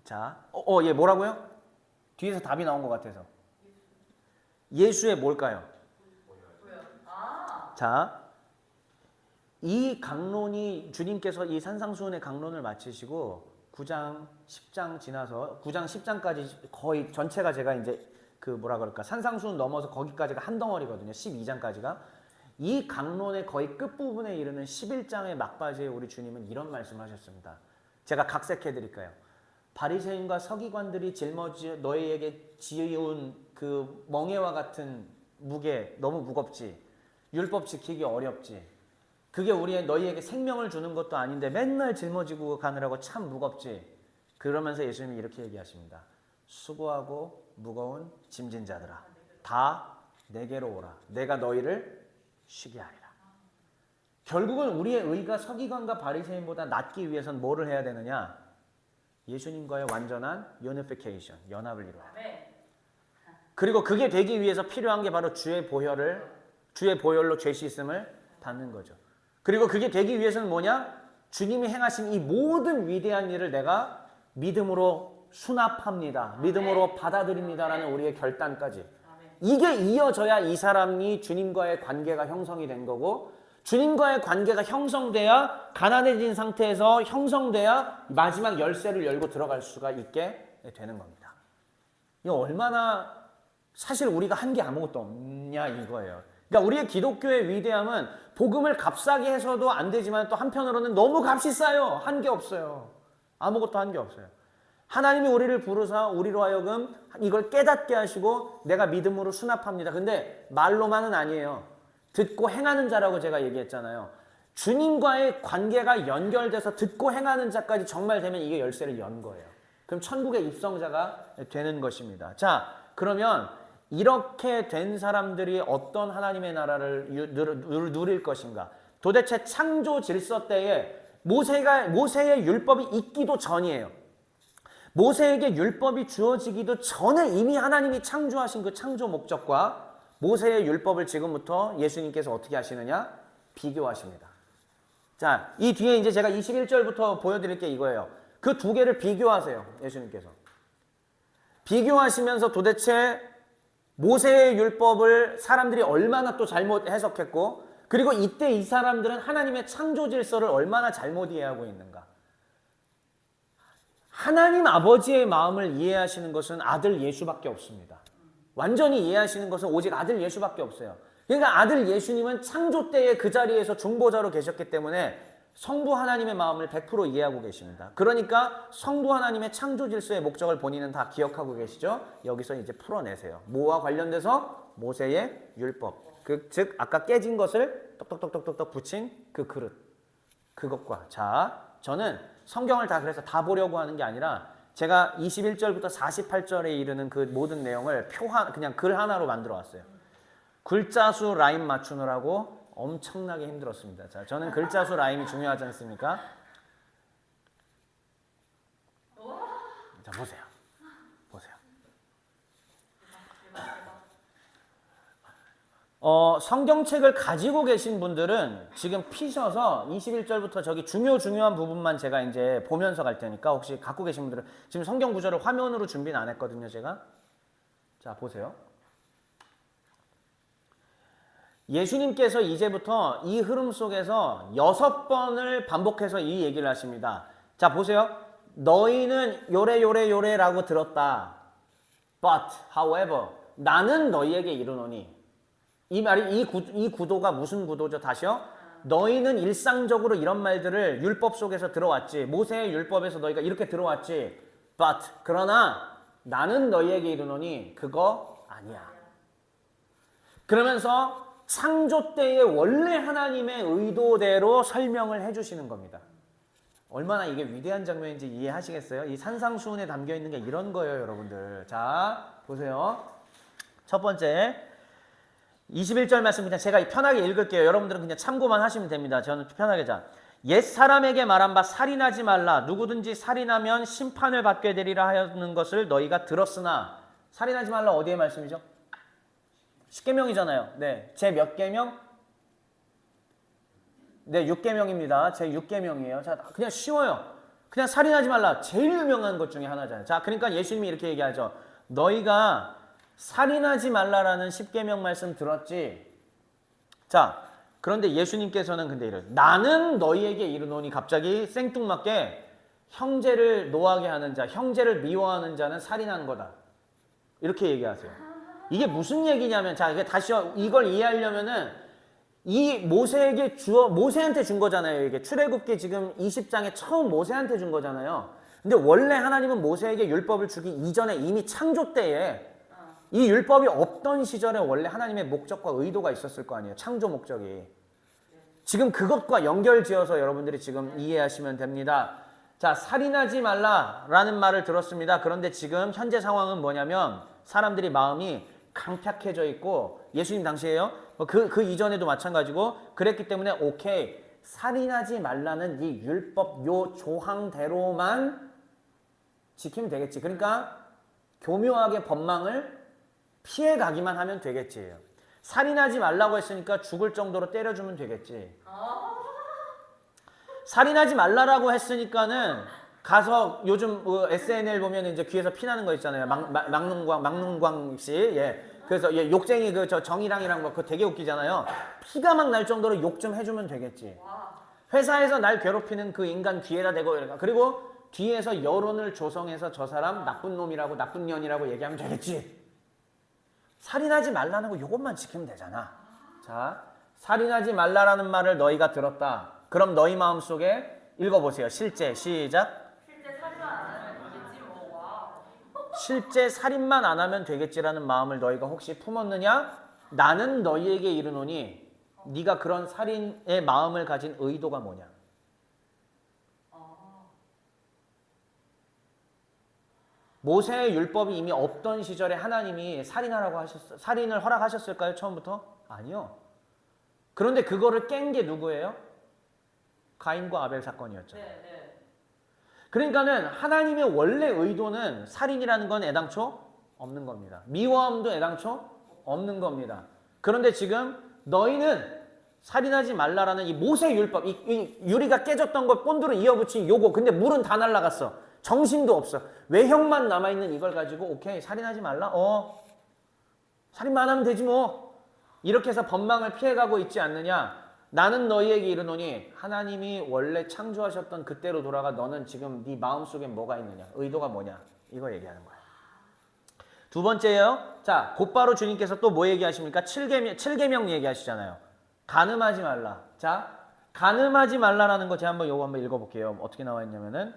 자, 예, 뭐라고요? 뒤에서 답이 나온 것 같아서. 예수의 뭘까요? 자, 이 강론이 주님께서 이 산상수훈의 강론을 마치시고 9장, 10장 지나서 9장, 10장까지 거의 전체가 제가 이제 그 뭐라 그럴까 산상수훈 넘어서 거기까지가 한 덩어리거든요. 12장까지가. 이 강론의 거의 끝부분에 이르는 11장의 막바지에 우리 주님은 이런 말씀을 하셨습니다. 제가 각색해 드릴까요? 바리새인과 서기관들이 짊어지 너희에게 지어온 그 멍에와 같은 무게 너무 무겁지. 율법 지키기 어렵지. 그게 너희에게 생명을 주는 것도 아닌데 맨날 짊어지고 가느라고 참 무겁지. 그러면서 예수님이 이렇게 얘기하십니다. 수고하고 무거운 짐진 자들아 다 내게로 오라. 내가 너희를 쉬게 하리라. 결국은 우리의 의가 서기관과 바리새인보다 낫기 위해선 뭐를 해야 되느냐? 예수님과의 완전한 유니피케이션, 연합을 이루어야 돼. 그리고 그게 되기 위해서 필요한 게 바로 주의 보혈로 죄 씻음을 받는 거죠. 그리고 그게 되기 위해서는 뭐냐? 주님이 행하신 이 모든 위대한 일을 내가 믿음으로 수납합니다. 믿음으로 받아들입니다라는 우리의 결단까지. 이게 이어져야 이 사람이 주님과의 관계가 형성이 된 거고 주님과의 관계가 형성돼야 가난해진 상태에서 형성돼야 마지막 열쇠를 열고 들어갈 수가 있게 되는 겁니다. 이거 얼마나 사실 우리가 한 게 아무것도 없냐 이거예요. 그러니까 우리의 기독교의 위대함은 복음을 값싸게 해서도 안 되지만 또 한편으로는 너무 값이 싸요. 한 게 없어요. 아무것도 한 게 없어요. 하나님이 우리를 부르사 우리로 하여금 이걸 깨닫게 하시고 내가 믿음으로 수납합니다. 근데 말로만은 아니에요. 듣고 행하는 자라고 제가 얘기했잖아요. 주님과의 관계가 연결돼서 듣고 행하는 자까지 정말 되면 이게 열쇠를 연 거예요. 그럼 천국의 입성자가 되는 것입니다. 자, 그러면 이렇게 된 사람들이 어떤 하나님의 나라를 누릴 것인가? 도대체 창조 질서 때에 모세의 율법이 있기도 전이에요. 모세에게 율법이 주어지기도 전에 이미 하나님이 창조하신 그 창조 목적과 모세의 율법을 지금부터 예수님께서 어떻게 하시느냐? 비교하십니다. 자, 이 뒤에 이제 제가 21절부터 보여드릴 게 이거예요. 그 두 개를 비교하세요. 예수님께서. 비교하시면서 도대체 모세의 율법을 사람들이 얼마나 또 잘못 해석했고 그리고 이때 이 사람들은 하나님의 창조 질서를 얼마나 잘못 이해하고 있는가. 하나님 아버지의 마음을 이해하시는 것은 아들 예수밖에 없습니다. 완전히 이해하시는 것은 오직 아들 예수밖에 없어요. 그러니까 아들 예수님은 창조 때에 그 자리에서 중보자로 계셨기 때문에 성부 하나님의 마음을 100% 이해하고 계십니다. 그러니까 성부 하나님의 창조 질서의 목적을 본인은 다 기억하고 계시죠? 여기서 이제 풀어내세요. 뭐와 관련돼서? 모세의 율법. 즉 아까 깨진 것을 똑똑똑똑똑 붙인 그 그릇. 그것과 자, 저는 성경을 다 그래서 다 보려고 하는 게 아니라 제가 21절부터 48절에 이르는 그 모든 내용을 그냥 글 하나로 만들어 왔어요. 글자 수 라임 맞추느라고 엄청나게 힘들었습니다. 자, 저는 글자 수 라임이 중요하지 않습니까? 자, 보세요. 성경책을 가지고 계신 분들은 지금 피셔서 21절부터 저기 중요한 부분만 제가 이제 보면서 갈 테니까 혹시 갖고 계신 분들은 지금 성경 구절을 화면으로 준비는 안 했거든요, 제가. 자, 보세요. 예수님께서 이제부터 이 흐름 속에서 6번을 반복해서 이 얘기를 하십니다. 자, 보세요. 너희는 요래라고 들었다. But, however, 나는 너희에게 이르노니. 이 말이 이 구도가 무슨 구도죠? 다시요. 너희는 일상적으로 이런 말들을 율법 속에서 들어왔지. 모세의 율법에서 너희가 이렇게 들어왔지. But 그러나 나는 너희에게 이르노니 그거 아니야. 그러면서 창조 때의 원래 하나님의 의도대로 설명을 해주시는 겁니다. 얼마나 이게 위대한 장면인지 이해하시겠어요? 이 산상수훈에 담겨 있는 게 이런 거예요, 여러분들. 자, 보세요. 첫 번째. 21절 말씀 그냥 제가 편하게 읽을게요. 여러분들은 그냥 참고만 하시면 됩니다. 저는 편하게 자. 옛 사람에게 말한 바 살인하지 말라. 누구든지 살인하면 심판을 받게 되리라 하였는 것을 너희가 들었으나. 살인하지 말라 어디의 말씀이죠? 10계명이잖아요. 네. 제 몇 계명? 네, 6계명입니다. 제 6계명이에요. 자, 그냥 쉬워요. 그냥 살인하지 말라. 제일 유명한 것 중에 하나잖아요. 자, 그러니까 예수님이 이렇게 얘기하죠. 너희가 살인하지 말라라는 10계명 말씀 들었지? 자, 그런데 예수님께서는 근데 이래요. 나는 너희에게 이르노니 갑자기 생뚱맞게 형제를 노하게 하는 자, 형제를 미워하는 자는 살인한 거다. 이렇게 얘기하세요. 이게 무슨 얘기냐면, 자, 이게 다시 이걸 이해하려면은 이 모세한테 준 거잖아요. 이게 출애굽기 지금 20장에 처음 모세한테 준 거잖아요. 근데 원래 하나님은 모세에게 율법을 주기 이전에 이미 창조 때에 이 율법이 없던 시절에 원래 하나님의 목적과 의도가 있었을 거 아니에요. 창조 목적이. 지금 그것과 연결지어서 여러분들이 지금 이해하시면 됩니다. 자, 살인하지 말라라는 말을 들었습니다. 그런데 지금 현재 상황은 뭐냐면 사람들이 마음이 강팍해져 있고 예수님 당시에요. 그 이전에도 마찬가지고 그랬기 때문에 오케이. 살인하지 말라는 이 율법 요 조항대로만 지키면 되겠지. 그러니까 교묘하게 법망을 피해가기만 하면 되겠지. 살인하지 말라고 했으니까 죽을 정도로 때려주면 되겠지. 살인하지 말라라고 했으니까는 가서 요즘 SNL 보면 이제 귀에서 피나는 거 있잖아요. 막눈광 씨. 예. 그래서 예, 욕쟁이 저 정이랑이랑 그거 되게 웃기잖아요. 피가 막 날 정도로 욕 좀 해주면 되겠지. 회사에서 날 괴롭히는 그 인간 귀에다 대고 이러니까. 그리고 뒤에서 여론을 조성해서 저 사람 나쁜 놈이라고 나쁜 년이라고 얘기하면 되겠지. 살인하지 말라는 거 이것만 지키면 되잖아. 자, 살인하지 말라라는 말을 너희가 들었다. 그럼 너희 마음속에 읽어보세요. 실제 시작. 실제 살인만 안 하면 되겠지라는 마음을 너희가 혹시 품었느냐? 나는 너희에게 이르노니 네가 그런 살인의 마음을 가진 의도가 뭐냐? 모세의 율법이 이미 없던 시절에 하나님이 살인을 허락하셨을까요? 처음부터? 아니요. 그런데 그거를 깬 게 누구예요? 가인과 아벨 사건이었죠. 그러니까는 하나님의 원래 의도는 살인이라는 건 애당초 없는 겁니다. 미워함도 애당초 없는 겁니다. 그런데 지금 너희는 살인하지 말라라는 이 모세 율법, 이 유리가 깨졌던 걸 본드로 이어붙인 요거. 근데 물은 다 날라갔어. 정신도 없어. 외형만 남아있는 이걸 가지고 오케이 살인하지 말라? 살인만 하면 되지 뭐. 이렇게 해서 법망을 피해가고 있지 않느냐? 나는 너희에게 이르노니 하나님이 원래 창조하셨던 그때로 돌아가 너는 지금 네 마음속에 뭐가 있느냐? 의도가 뭐냐? 이거 얘기하는 거야. 두 번째요. 자, 곧바로 주님께서 또 뭐 얘기하십니까? 7계명 얘기하시잖아요. 간음하지 말라. 자, 간음하지 말라라는 거 제가 요거 한번 읽어볼게요. 어떻게 나와 있냐면은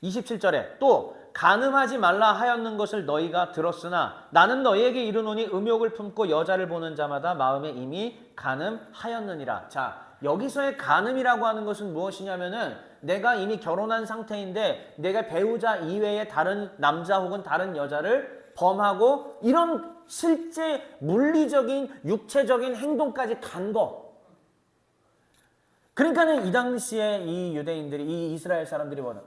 27절에 또 간음하지 말라 하였는 것을 너희가 들었으나 나는 너희에게 이르노니 음욕을 품고 여자를 보는 자마다 마음에 이미 간음하였느니라. 자, 여기서의 간음이라고 하는 것은 무엇이냐면은 내가 이미 결혼한 상태인데 내가 배우자 이외에 다른 남자 혹은 다른 여자를 범하고 이런 실제 물리적인 육체적인 행동까지 간 거. 그러니까는 이 당시에 이 유대인들이 이 이스라엘 사람들이 보는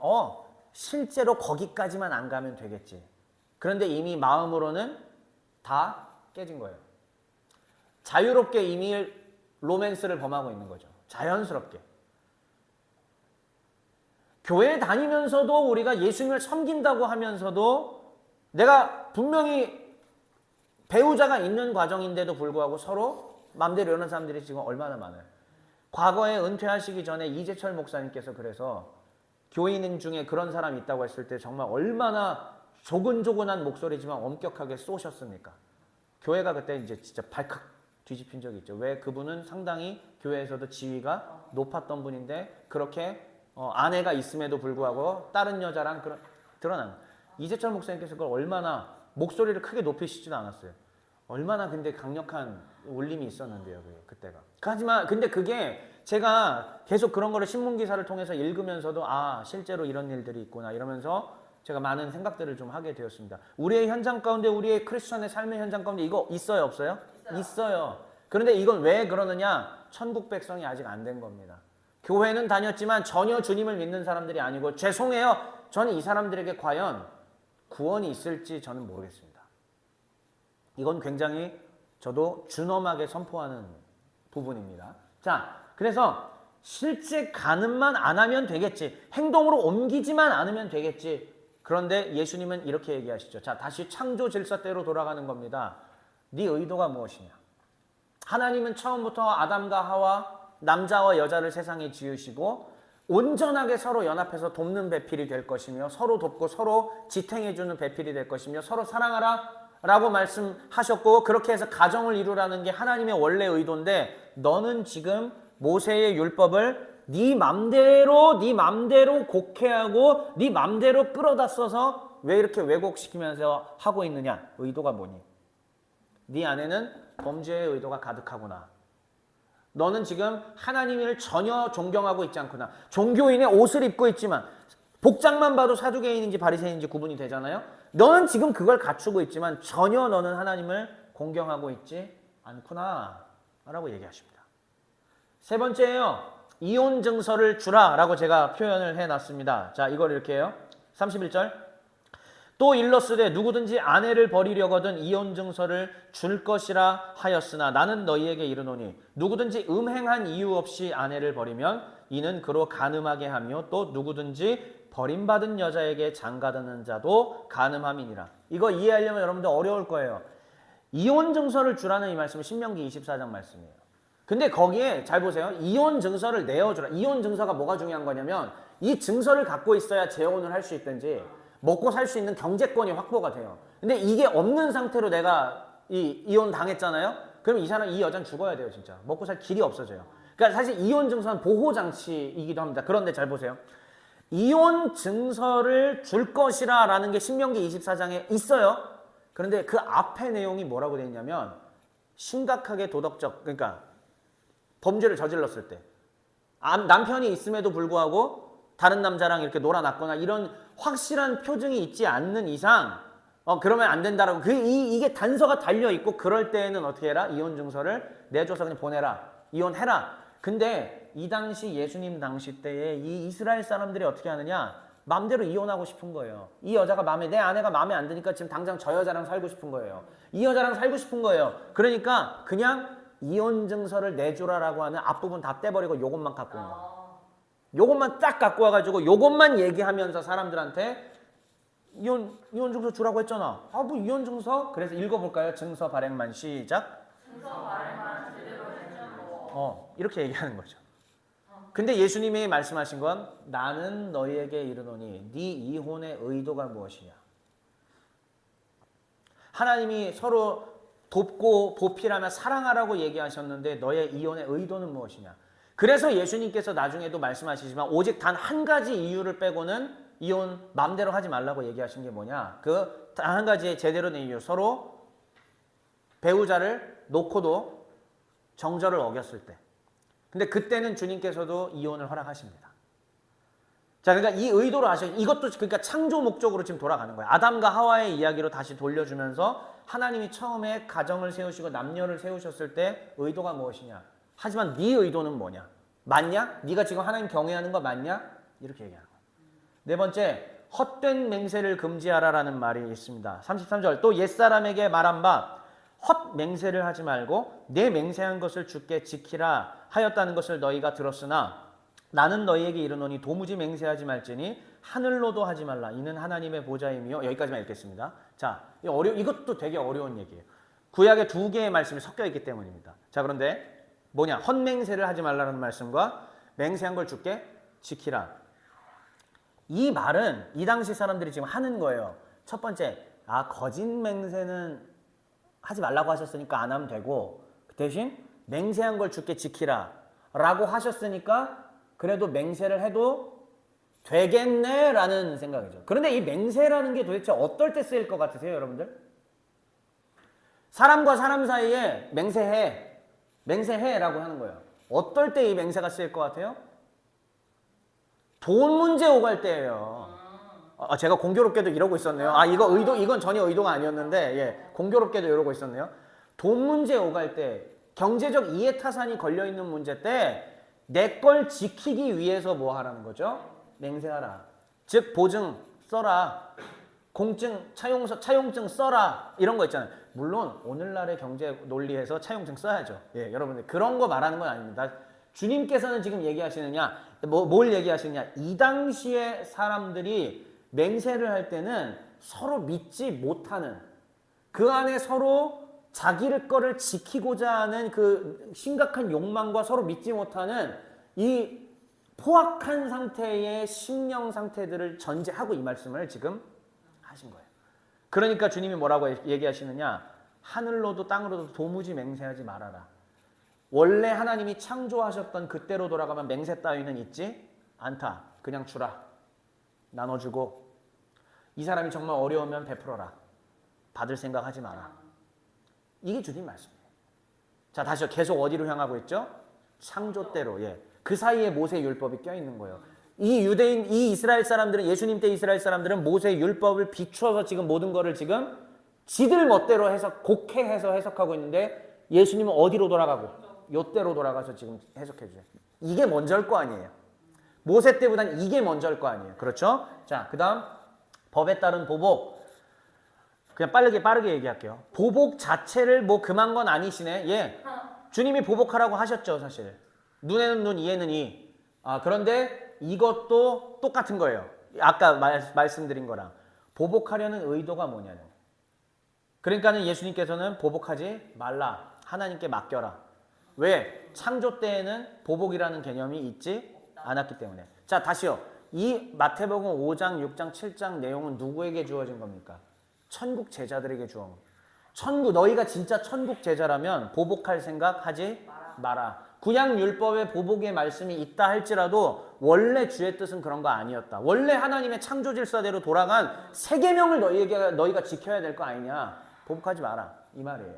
실제로 거기까지만 안 가면 되겠지. 그런데 이미 마음으로는 다 깨진 거예요. 자유롭게 이미 로맨스를 범하고 있는 거죠. 자연스럽게. 교회 다니면서도 우리가 예수님을 섬긴다고 하면서도 내가 분명히 배우자가 있는 과정인데도 불구하고 서로 마음대로 이러는 사람들이 지금 얼마나 많아요. 과거에 은퇴하시기 전에 이재철 목사님께서 그래서 교인 중에 그런 사람이 있다고 했을 때 정말 얼마나 조근조근한 목소리지만 엄격하게 쏘셨습니까? 교회가 그때 이제 진짜 발칵 뒤집힌 적이 있죠. 왜? 그분은 상당히 교회에서도 지위가 높았던 분인데 그렇게 아내가 있음에도 불구하고 다른 여자랑 드러난 이재철 목사님께서 그걸 얼마나 목소리를 크게 높이시지도 않았어요. 얼마나 근데 강력한 울림이 있었는데요, 그때가. 하지만 근데 그게 제가 계속 그런 거를 신문 기사를 통해서 읽으면서도 실제로 이런 일들이 있구나 이러면서 제가 많은 생각들을 좀 하게 되었습니다. 우리의 현장 가운데, 우리의 크리스천의 삶의 현장 가운데 이거 있어요, 없어요? 있어요. 그런데 이건 왜 그러느냐? 천국 백성이 아직 안 된 겁니다. 교회는 다녔지만 전혀 주님을 믿는 사람들이 아니고, 죄송해요. 저는 이 사람들에게 과연 구원이 있을지 저는 모르겠습니다. 이건 굉장히 저도 준엄하게 선포하는 부분입니다. 자, 그래서 실제 간음만 안 하면 되겠지. 행동으로 옮기지만 않으면 되겠지. 그런데 예수님은 이렇게 얘기하시죠. 자, 다시 창조 질서대로 돌아가는 겁니다. 네 의도가 무엇이냐? 하나님은 처음부터 아담과 하와, 남자와 여자를 세상에 지으시고 온전하게 서로 연합해서 돕는 배필이 될 것이며, 서로 돕고 서로 지탱해주는 배필이 될 것이며, 서로 사랑하라 라고 말씀하셨고, 그렇게 해서 가정을 이루라는 게 하나님의 원래 의도인데, 너는 지금 모세의 율법을 네 맘대로 곡해하고 네 맘대로 끌어다 써서 왜 이렇게 왜곡시키면서 하고 있느냐? 의도가 뭐니? 네 안에는 범죄의 의도가 가득하구나. 너는 지금 하나님을 전혀 존경하고 있지 않구나. 종교인의 옷을 입고 있지만 복장만 봐도 사두개인인지 바리새인인지 구분이 되잖아요. 너는 지금 그걸 갖추고 있지만 전혀 너는 하나님을 공경하고 있지 않구나 라고 얘기하십니다. 세 번째예요. 이혼 증서를 주라 라고 제가 표현을 해놨습니다. 자, 이걸 이렇게 해요. 31절. 또 일러스되 누구든지 아내를 버리려거든 이혼 증서를 줄 것이라 하였으나 나는 너희에게 이르노니 누구든지 음행한 이유 없이 아내를 버리면 이는 그로 간음하게 하며 또 누구든지 버림받은 여자에게 장가드는 자도 간음함이니라. 이거 이해하려면 여러분들 어려울 거예요. 이혼 증서를 주라는 이 말씀은 신명기 24장 말씀이에요. 근데 거기에 잘 보세요. 이혼 증서를 내어주라. 이혼 증서가 뭐가 중요한 거냐면 이 증서를 갖고 있어야 재혼을 할 수 있든지 먹고 살 수 있는 경제권이 확보가 돼요. 근데 이게 없는 상태로 내가 이혼 당했잖아요. 그럼 이 사람, 이 여자는 죽어야 돼요. 진짜 먹고 살 길이 없어져요. 그러니까 사실 이혼 증서는 보호장치이기도 합니다. 그런데 잘 보세요. 이혼 증서를 줄 것이라 라는 게 신명기 24장에 있어요. 그런데 그 앞에 내용이 뭐라고 되어 있냐면 심각하게 도덕적, 그러니까 범죄를 저질렀을 때 남편이 있음에도 불구하고 다른 남자랑 이렇게 놀아놨거나 이런 확실한 표징이 있지 않는 이상 그러면 안 된다라고, 이게 단서가 달려있고, 그럴 때에는 어떻게 해라? 이혼 증서를 내줘서 그냥 보내라. 이혼해라. 근데 이 당시 예수님 당시 때에 이 이스라엘 사람들이 어떻게 하느냐? 마음대로 이혼하고 싶은 거예요. 이 여자가 내 아내가 마음에 안 드니까 지금 당장 저 여자랑 살고 싶은 거예요. 이 여자랑 살고 싶은 거예요. 그러니까 그냥 이혼 증서를 내주라라고 하는 앞부분 다 떼버리고 요것만 갖고 온 거예요. 요것만 딱 갖고 와가지고 요것만 얘기하면서 사람들한테 이혼 증서 주라고 했잖아. 뭐 이혼 증서? 그래서 읽어볼까요? 증서 발행만 시작. 증서 발행만 제대로 했죠. 이렇게 얘기하는 거죠. 근데 예수님이 말씀하신 건 나는 너희에게 이르노니 네 이혼의 의도가 무엇이냐. 하나님이 서로 돕고 보필하며 사랑하라고 얘기하셨는데 너의 이혼의 의도는 무엇이냐. 그래서 예수님께서 나중에도 말씀하시지만 오직 단 한 가지 이유를 빼고는 이혼 마음대로 하지 말라고 얘기하신 게 뭐냐. 그 단 한 가지의 제대로 된 이유, 서로 배우자를 놓고도 정절을 어겼을 때. 근데 그때는 주님께서도 이혼을 허락하십니다. 자, 그러니까 이 의도로 이것도 그러니까 창조 목적으로 지금 돌아가는 거예요. 아담과 하와의 이야기로 다시 돌려주면서 하나님이 처음에 가정을 세우시고 남녀를 세우셨을 때 의도가 무엇이냐. 하지만 네 의도는 뭐냐? 맞냐? 네가 지금 하나님 경외하는 거 맞냐? 이렇게 얘기하는 거예요. 네 번째, 헛된 맹세를 금지하라라는 말이 있습니다. 33절, 또 옛사람에게 말한 바 헛 맹세를 하지 말고 내 맹세한 것을 주께 지키라 하였다는 것을 너희가 들었으나 나는 너희에게 이르노니 도무지 맹세하지 말지니 하늘로도 하지 말라. 이는 하나님의 보좌이며. 여기까지만 읽겠습니다. 자, 이것도 되게 어려운 얘기예요. 구약에 두 개의 말씀이 섞여 있기 때문입니다. 자, 그런데 뭐냐? 헛맹세를 하지 말라는 말씀과 맹세한 걸 주께 지키라. 이 말은 이 당시 사람들이 지금 하는 거예요. 첫 번째, 거짓 맹세는 하지 말라고 하셨으니까 안 하면 되고, 대신 맹세한 걸 주께 지키라 라고 하셨으니까 그래도 맹세를 해도 되겠네 라는 생각이죠. 그런데 이 맹세라는 게 도대체 어떨 때 쓰일 것 같으세요, 여러분들? 사람과 사람 사이에 맹세해 라고 하는 거예요. 어떨 때 이 맹세가 쓰일 것 같아요? 돈 문제 오갈 때예요. 제가 공교롭게도 이러고 있었네요. 이건 전혀 의도가 아니었는데, 예, 공교롭게도 이러고 있었네요. 돈 문제 오갈 때, 경제적 이해타산이 걸려있는 문제 때, 내 걸 지키기 위해서 뭐 하라는 거죠? 맹세하라. 즉, 보증 써라. 공증, 차용증 써라. 이런 거 있잖아요. 물론, 오늘날의 경제 논리에서 차용증 써야죠. 예, 여러분들. 그런 거 말하는 건 아닙니다. 주님께서는 지금 얘기하시느냐, 뭘 얘기하시느냐. 이 당시에 사람들이 맹세를 할 때는 서로 믿지 못하는, 그 안에 서로 자기를 거를 지키고자 하는 그 심각한 욕망과 서로 믿지 못하는 이 포악한 상태의 심령 상태들을 전제하고 이 말씀을 지금 하신 거예요. 그러니까 주님이 뭐라고 얘기하시느냐. 하늘로도 땅으로도 도무지 맹세하지 말아라. 원래 하나님이 창조하셨던 그때로 돌아가면 맹세 따위는 있지 않다. 그냥 주라. 나눠주고 이 사람이 정말 어려우면 베풀어라. 받을 생각하지 마라. 이게 주님 말씀이에요. 자, 다시요. 계속 어디로 향하고 있죠? 창조대로. 예. 그 사이에 모세 율법이 껴있는 거예요. 이 이스라엘 사람들은, 예수님 때 이스라엘 사람들은 모세 율법을 비추어서 지금 모든 거를 지금 지들 멋대로 곡해해서 해석하고 있는데 예수님은 어디로 돌아가고? 요때로 돌아가서 지금 해석해 주세요. 이게 먼저일 거 아니에요. 모세 때보다는 이게 먼저일 거 아니에요. 그렇죠? 자, 그 다음 법에 따른 보복. 그냥 빠르게 얘기할게요. 보복 자체를 뭐 금한 건 아니시네. 예. 주님이 보복하라고 하셨죠, 사실. 눈에는 눈, 이에는 이. 그런데 이것도 똑같은 거예요. 아까 말씀드린 거랑. 보복하려는 의도가 뭐냐는. 그러니까는 예수님께서는 보복하지 말라. 하나님께 맡겨라. 왜? 창조 때에는 보복이라는 개념이 있지 않았기 때문에. 자, 다시요. 이 마태복음 5장, 6장, 7장 내용은 누구에게 주어진 겁니까? 천국 제자들에게 주어. 너희가 진짜 천국 제자라면 보복할 생각 하지 마라. 구약 율법에 보복의 말씀이 있다 할지라도 원래 주의 뜻은 그런 거 아니었다. 원래 하나님의 창조 질서대로 돌아간 세 계명을 너희가 지켜야 될 거 아니냐. 보복하지 마라. 이 말이에요.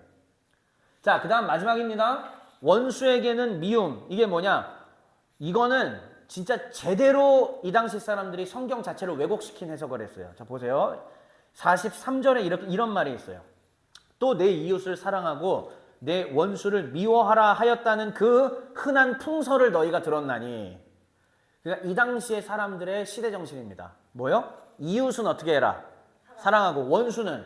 자, 그 다음 마지막입니다. 원수에게는 미움. 이게 뭐냐? 이거는 진짜 제대로 이 당시 사람들이 성경 자체를 왜곡시킨 해석을 했어요. 자, 보세요. 43절에 이런 말이 있어요. 또 내 이웃을 사랑하고 내 원수를 미워하라 하였다는 그 흔한 풍설을 너희가 들었나니. 그러니까 이 당시의 사람들의 시대 정신입니다. 뭐요? 이웃은 어떻게 해라? 사랑하고 원수는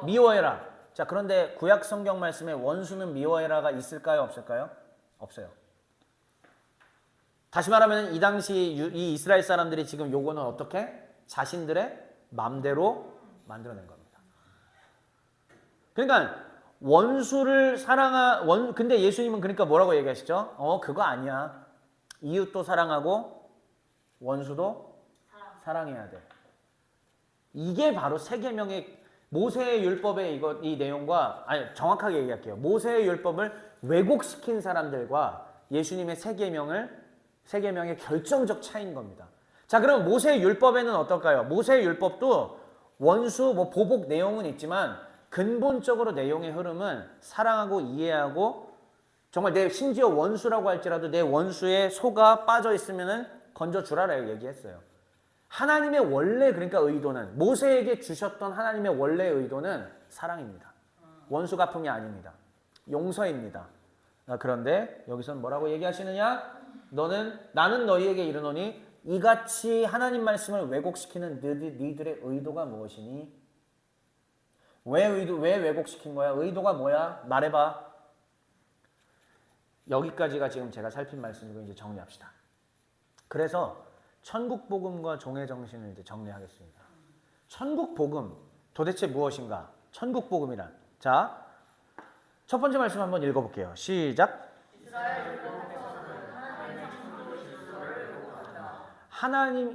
미워해라. 자, 그런데 구약 성경 말씀에 원수는 미워해라가 있을까요? 없을까요? 없어요. 다시 말하면 이 당시 이 이스라엘 사람들이 지금 요거는 어떻게? 자신들의 맘대로 만들어낸 겁니다. 그러니까 원수를 근데 예수님은 그러니까 뭐라고 얘기하시죠? 그거 아니야. 이웃도 사랑하고 원수도 사랑해야 돼. 이게 바로 세 계명의 모세의 율법의 이 내용과, 정확하게 얘기할게요. 모세의 율법을 왜곡시킨 사람들과 예수님의 세 계명의 결정적 차이인 겁니다. 자, 그럼 모세의 율법에는 어떨까요? 모세의 율법도 원수, 보복 내용은 있지만 근본적으로 내용의 흐름은 사랑하고 이해하고 정말 심지어 원수라고 할지라도 내 원수의 소가 빠져 있으면은 건져주라라고 얘기했어요. 하나님의 원래 그러니까 의도는 모세에게 주셨던 하나님의 원래 의도는 사랑입니다. 원수 갚음이 아닙니다. 용서입니다. 그런데 여기서는 뭐라고 얘기하시느냐? 나는 너희에게 이르노니 이같이 하나님 말씀을 왜곡시키는 너희들의 의도가 무엇이니? 왜 왜곡시킨 거야? 의도가 뭐야? 말해봐. 여기까지가 지금 제가 살핀 말씀이고 이제 정리합시다. 그래서 천국 복음과 종의 정신을 이제 정리하겠습니다. 천국 복음 도대체 무엇인가? 천국 복음이란. 자, 첫 번째 말씀 한번 읽어볼게요. 시작.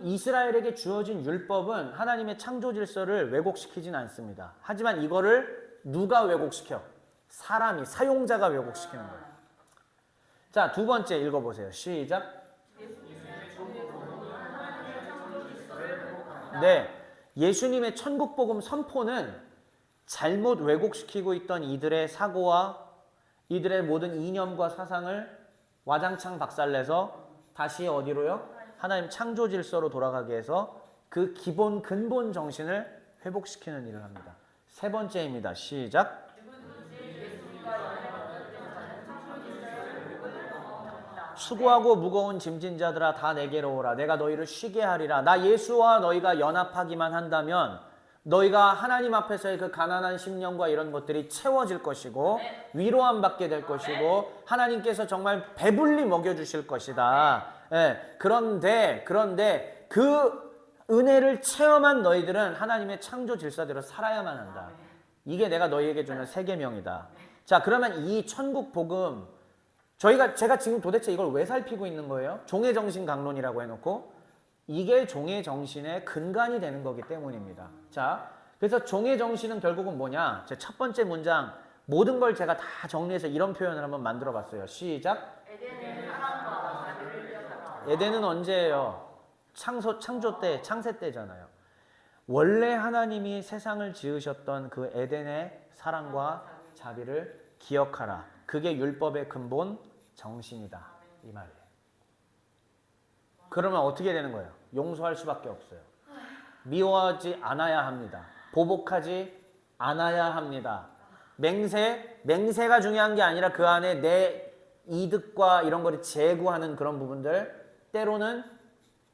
이스라엘에게 주어진 율법은 하나님의 창조 질서를 왜곡시키진 않습니다. 하지만 이거를 누가 왜곡시켜? 사용자가 왜곡시키는 거예요. 자, 두 번째 읽어보세요. 시작. 네, 예수님의 천국복음 선포는 잘못 왜곡시키고 있던 이들의 사고와 이들의 모든 이념과 사상을 와장창 박살내서 다시 어디로요? 하나님 창조 질서로 돌아가게 해서 그 기본 근본 정신을 회복시키는 일을 합니다. 세 번째입니다. 시작. 수고하고 무거운 짐진 자들아 다 내게로 오라. 내가 너희를 쉬게 하리라. 나 예수와 너희가 연합하기만 한다면 너희가 하나님 앞에서의 그 가난한 심령과 이런 것들이 채워질 것이고 위로함 받게 될 것이고 하나님께서 정말 배불리 먹여주실 것이다. 예, 그런데 그 은혜를 체험한 너희들은 하나님의 창조 질서대로 살아야만 한다. 이게 내가 너희에게 주는 세 계명이다. 자, 그러면 이 천국 복음 제가 지금 도대체 이걸 왜 살피고 있는 거예요? 종의 정신 강론이라고 해놓고 이게 종의 정신의 근간이 되는 거기 때문입니다. 자, 그래서 종의 정신은 결국은 뭐냐? 제 첫 번째 문장 모든 걸 제가 다 정리해서 이런 표현을 한번 만들어 봤어요. 시작. 에덴은 언제예요? 창조 때, 창세 때잖아요. 원래 하나님이 세상을 지으셨던 그 에덴의 사랑과 자비를 기억하라. 그게 율법의 근본 정신이다. 이 말이에요. 그러면 어떻게 되는 거예요? 용서할 수밖에 없어요. 미워하지 않아야 합니다. 보복하지 않아야 합니다. 맹세가 중요한 게 아니라 그 안에 내 이득과 이런 거를 제구하는 그런 부분들 때로는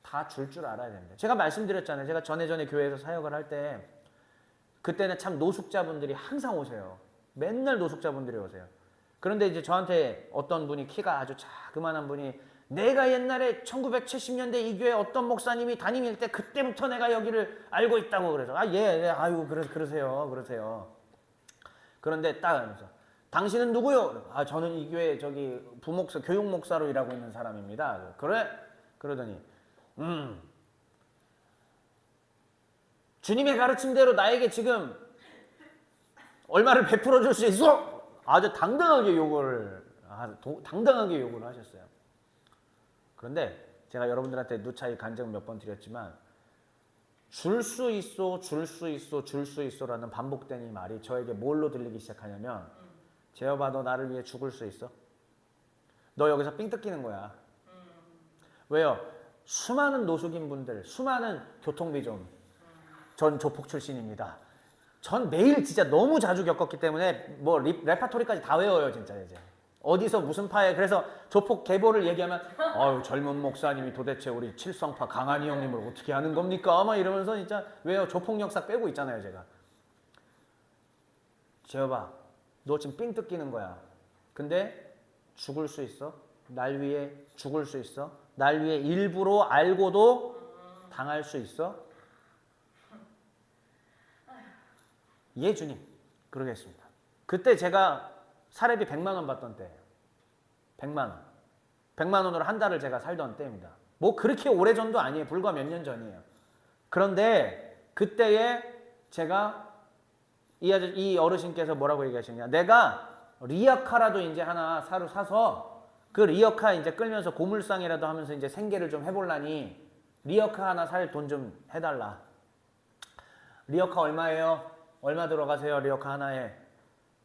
다 줄 줄 알아야 됩니다. 제가 말씀드렸잖아요. 제가 전에 교회에서 사역을 할 때 그때는 참 노숙자분들이 항상 오세요. 맨날 노숙자분들이 오세요. 그런데 이제 저한테 어떤 분이 키가 아주 자그마한 분이 내가 옛날에 1970년대 이 교회 어떤 목사님이 담임일 때 그때부터 내가 여기를 알고 있다고 그래서 아이고 그러세요. 그런데 딱 하면서 당신은 누구요? 저는 이 교회 저기 부목사 교육 목사로 일하고 있는 사람입니다. 그래? 그러더니 주님의 가르침대로 나에게 지금 얼마를 베풀어 줄 수 있어? 아주 당당하게 요구를 하셨어요. 그런데 제가 여러분들한테 누차히 간증 몇 번 드렸지만 줄 수 있어라는 반복된 이 말이 저에게 뭘로 들리기 시작하냐면 제어봐 너 나를 위해 죽을 수 있어? 너 여기서 삥 뜯기는 거야. 왜요? 수많은 노숙인 분들, 수많은 교통비 전 조폭 출신입니다. 전 매일 진짜 너무 자주 겪었기 때문에 뭐 레파토리까지 다 외워요 진짜 이제. 어디서 무슨 파에 그래서 조폭 계보를 얘기하면 젊은 목사님이 도대체 우리 칠성파 강한이 형님을 어떻게 하는 겁니까? 막 이러면서 진짜 왜요? 조폭 역사 빼고 있잖아요 제가. 재여봐 너 지금 삥 뜯기는 거야. 근데 죽을 수 있어? 날 위해 죽을 수 있어? 날 위해 일부러 알고도 당할 수 있어? 예 주님 그러겠습니다. 그때 제가 사례비 100만 원 받던 때예요. 100만 원. 100만 원으로 한 달을 제가 살던 때입니다. 뭐 그렇게 오래전도 아니에요. 불과 몇 년 전이에요. 그런데 그때에 제가 이 어르신께서 뭐라고 얘기하시냐. 내가 리어카라도 이제 하나 사서 그 리어카 이제 끌면서 고물상이라도 하면서 이제 생계를 좀 해보려니 리어카 하나 살 돈 좀 해달라. 리어카 얼마예요? 얼마 들어가세요? 리어카 하나에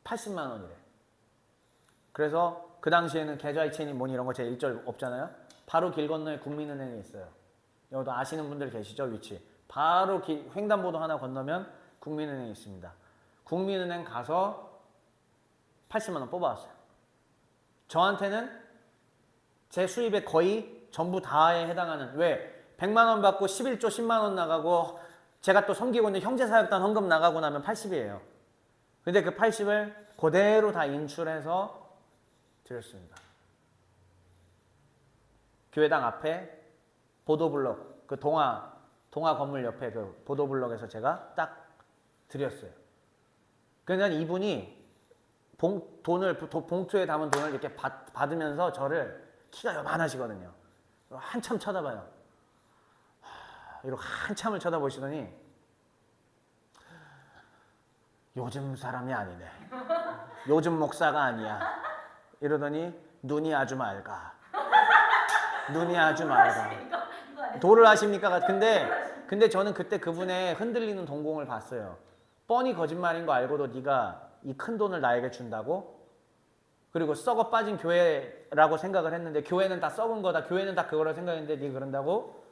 80만 원이래. 그래서 그 당시에는 계좌이체니 뭐니 이런 거 제 일절 없잖아요. 바로 길 건너에 국민은행이 있어요. 여기도 아시는 분들 계시죠? 위치. 바로 횡단보도 하나 건너면 국민은행이 있습니다. 국민은행 가서 80만 원 뽑아왔어요. 저한테는 제 수입의 거의 전부 다에 해당하는 왜 100만 원 받고 11조 10만 원 나가고 제가 또 섬기고 있는 형제사역단 헌금 나가고 나면 80이에요. 근데 그 80을 그대로 다 인출해서 드렸습니다. 교회당 앞에 보도블럭 그 동화 건물 옆에 그 보도블럭에서 제가 딱 드렸어요. 그러니까 이분이 봉투에 담은 돈을 이렇게 받으면서 저를 키가 요만하시거든요. 한참 쳐다봐요. 이렇게 한참을 쳐다보시더니 요즘 사람이 아니네. 요즘 목사가 아니야. 이러더니 눈이 아주 맑아. 눈이 아주 맑아. 도를 아십니까? 근데 저는 그때 그분의 흔들리는 동공을 봤어요. 뻔히 거짓말인 거 알고도 네가 이 큰 돈을 나에게 준다고? 그리고 썩어 빠진 교회라고 생각을 했는데 교회는 다 썩은 거다. 교회는 다 그거라 생각했는데 네가 그런다고?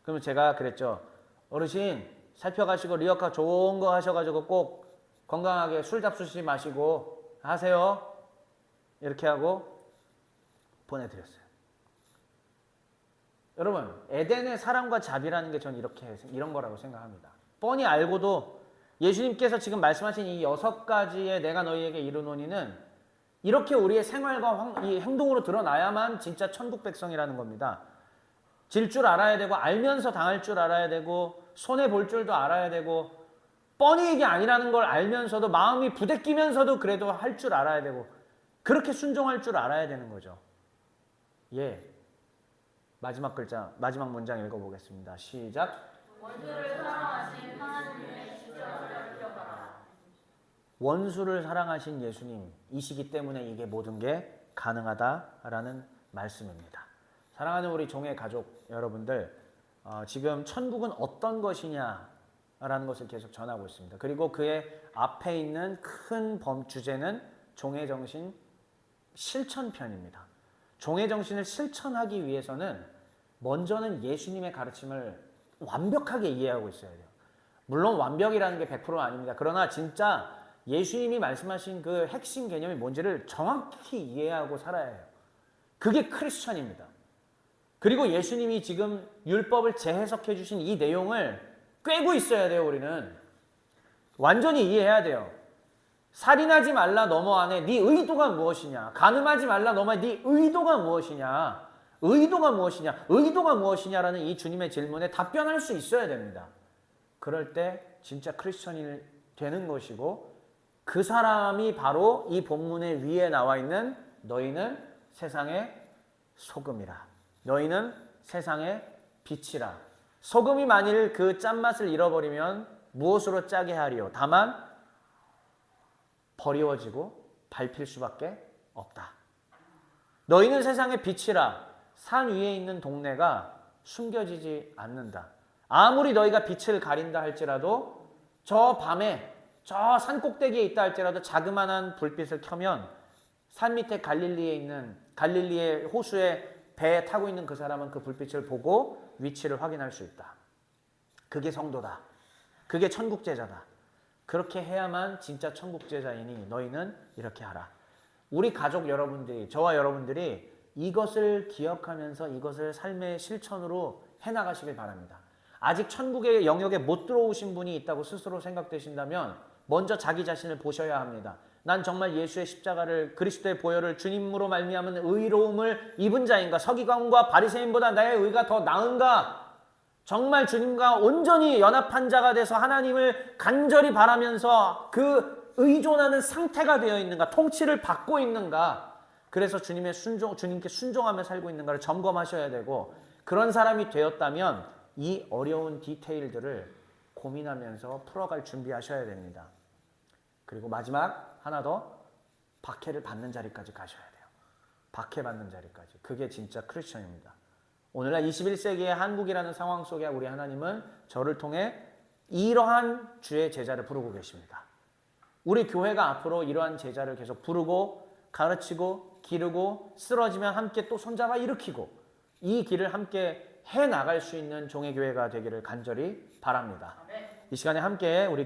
그러면 제가 그랬죠. 어르신 살펴가시고 리어카 좋은 거 하셔가지고 꼭 건강하게 술 잡수시 마시고 하세요. 이렇게 하고 보내드렸어요. 여러분, 에덴의 사랑과 자비라는 게 저는 이런 거라고 생각합니다. 뻔히 알고도 예수님께서 지금 말씀하신 이 6가지의 내가 너희에게 이르노니는 이렇게 우리의 생활과 이 행동으로 드러나야만 진짜 천국 백성이라는 겁니다. 질 줄 알아야 되고 알면서 당할 줄 알아야 되고 손해 볼 줄도 알아야 되고 뻔히 이게 아니라는 걸 알면서도 마음이 부대끼면서도 그래도 할 줄 알아야 되고 그렇게 순종할 줄 알아야 되는 거죠. 예. 마지막 글자, 마지막 문장 읽어보겠습니다. 시작. 원수를 사랑하신 하나님의 십자가를 기억하라. 원수를 사랑하신 예수님이시기 때문에 이게 모든 게 가능하다라는 말씀입니다. 사랑하는 우리 종의 가족 여러분들, 지금 천국은 어떤 것이냐라는 것을 계속 전하고 있습니다. 그리고 그의 앞에 있는 큰 주제는 종의 정신 실천편입니다. 종의 정신을 실천하기 위해서는 먼저는 예수님의 가르침을 완벽하게 이해하고 있어야 돼요. 물론 완벽이라는 게 100% 아닙니다. 그러나 진짜 예수님이 말씀하신 그 핵심 개념이 뭔지를 정확히 이해하고 살아야 해요. 그게 크리스천입니다. 그리고 예수님이 지금 율법을 재해석해 주신 이 내용을 꿰고 있어야 돼요. 우리는 완전히 이해해야 돼요. 살인하지 말라 너머 안에 네 의도가 무엇이냐? 간음하지 말라 너머 안에 네 의도가 무엇이냐? 의도가 무엇이냐? 의도가 무엇이냐라는 이 주님의 질문에 답변할 수 있어야 됩니다. 그럴 때 진짜 크리스천이 되는 것이고 그 사람이 바로 이 본문의 위에 나와 있는 너희는 세상의 소금이라. 너희는 세상의 빛이라. 소금이 만일 그 짠맛을 잃어버리면 무엇으로 짜게 하리요? 다만 버리워지고 밟힐 수밖에 없다. 너희는 세상의 빛이라. 산 위에 있는 동네가 숨겨지지 않는다. 아무리 너희가 빛을 가린다 할지라도 저 밤에 저 산 꼭대기에 있다 할지라도 자그마한 불빛을 켜면 산 밑에 갈릴리의 호수에 배에 타고 있는 그 사람은 그 불빛을 보고 위치를 확인할 수 있다. 그게 성도다. 그게 천국제자다. 그렇게 해야만 진짜 천국제자이니 너희는 이렇게 하라. 우리 가족 여러분들이, 저와 여러분들이 이것을 기억하면서 이것을 삶의 실천으로 해나가시길 바랍니다. 아직 천국의 영역에 못 들어오신 분이 있다고 스스로 생각되신다면 먼저 자기 자신을 보셔야 합니다. 난 정말 예수의 십자가를, 그리스도의 보혈을 주님으로 말미암은 의로움을 입은 자인가? 서기관과 바리새인보다 나의 의가 더 나은가? 정말 주님과 온전히 연합한 자가 돼서 하나님을 간절히 바라면서 그 의존하는 상태가 되어 있는가? 통치를 받고 있는가? 그래서 주님께 순종하며 살고 있는가를 점검하셔야 되고, 그런 사람이 되었다면 이 어려운 디테일들을 고민하면서 풀어갈 준비하셔야 됩니다. 그리고 마지막 하나 더, 박해를 받는 자리까지 가셔야 돼요. 박해받는 자리까지. 그게 진짜 크리스천입니다. 오늘날 21세기의 한국이라는 상황 속에 우리 하나님은 저를 통해 이러한 주의 제자를 부르고 계십니다. 우리 교회가 앞으로 이러한 제자를 계속 부르고 가르치고 기르고 쓰러지면 함께 또 손잡아 일으키고 이 길을 함께 해나갈 수 있는 종의 교회가 되기를 간절히 바랍니다. 이 시간에 함께 우리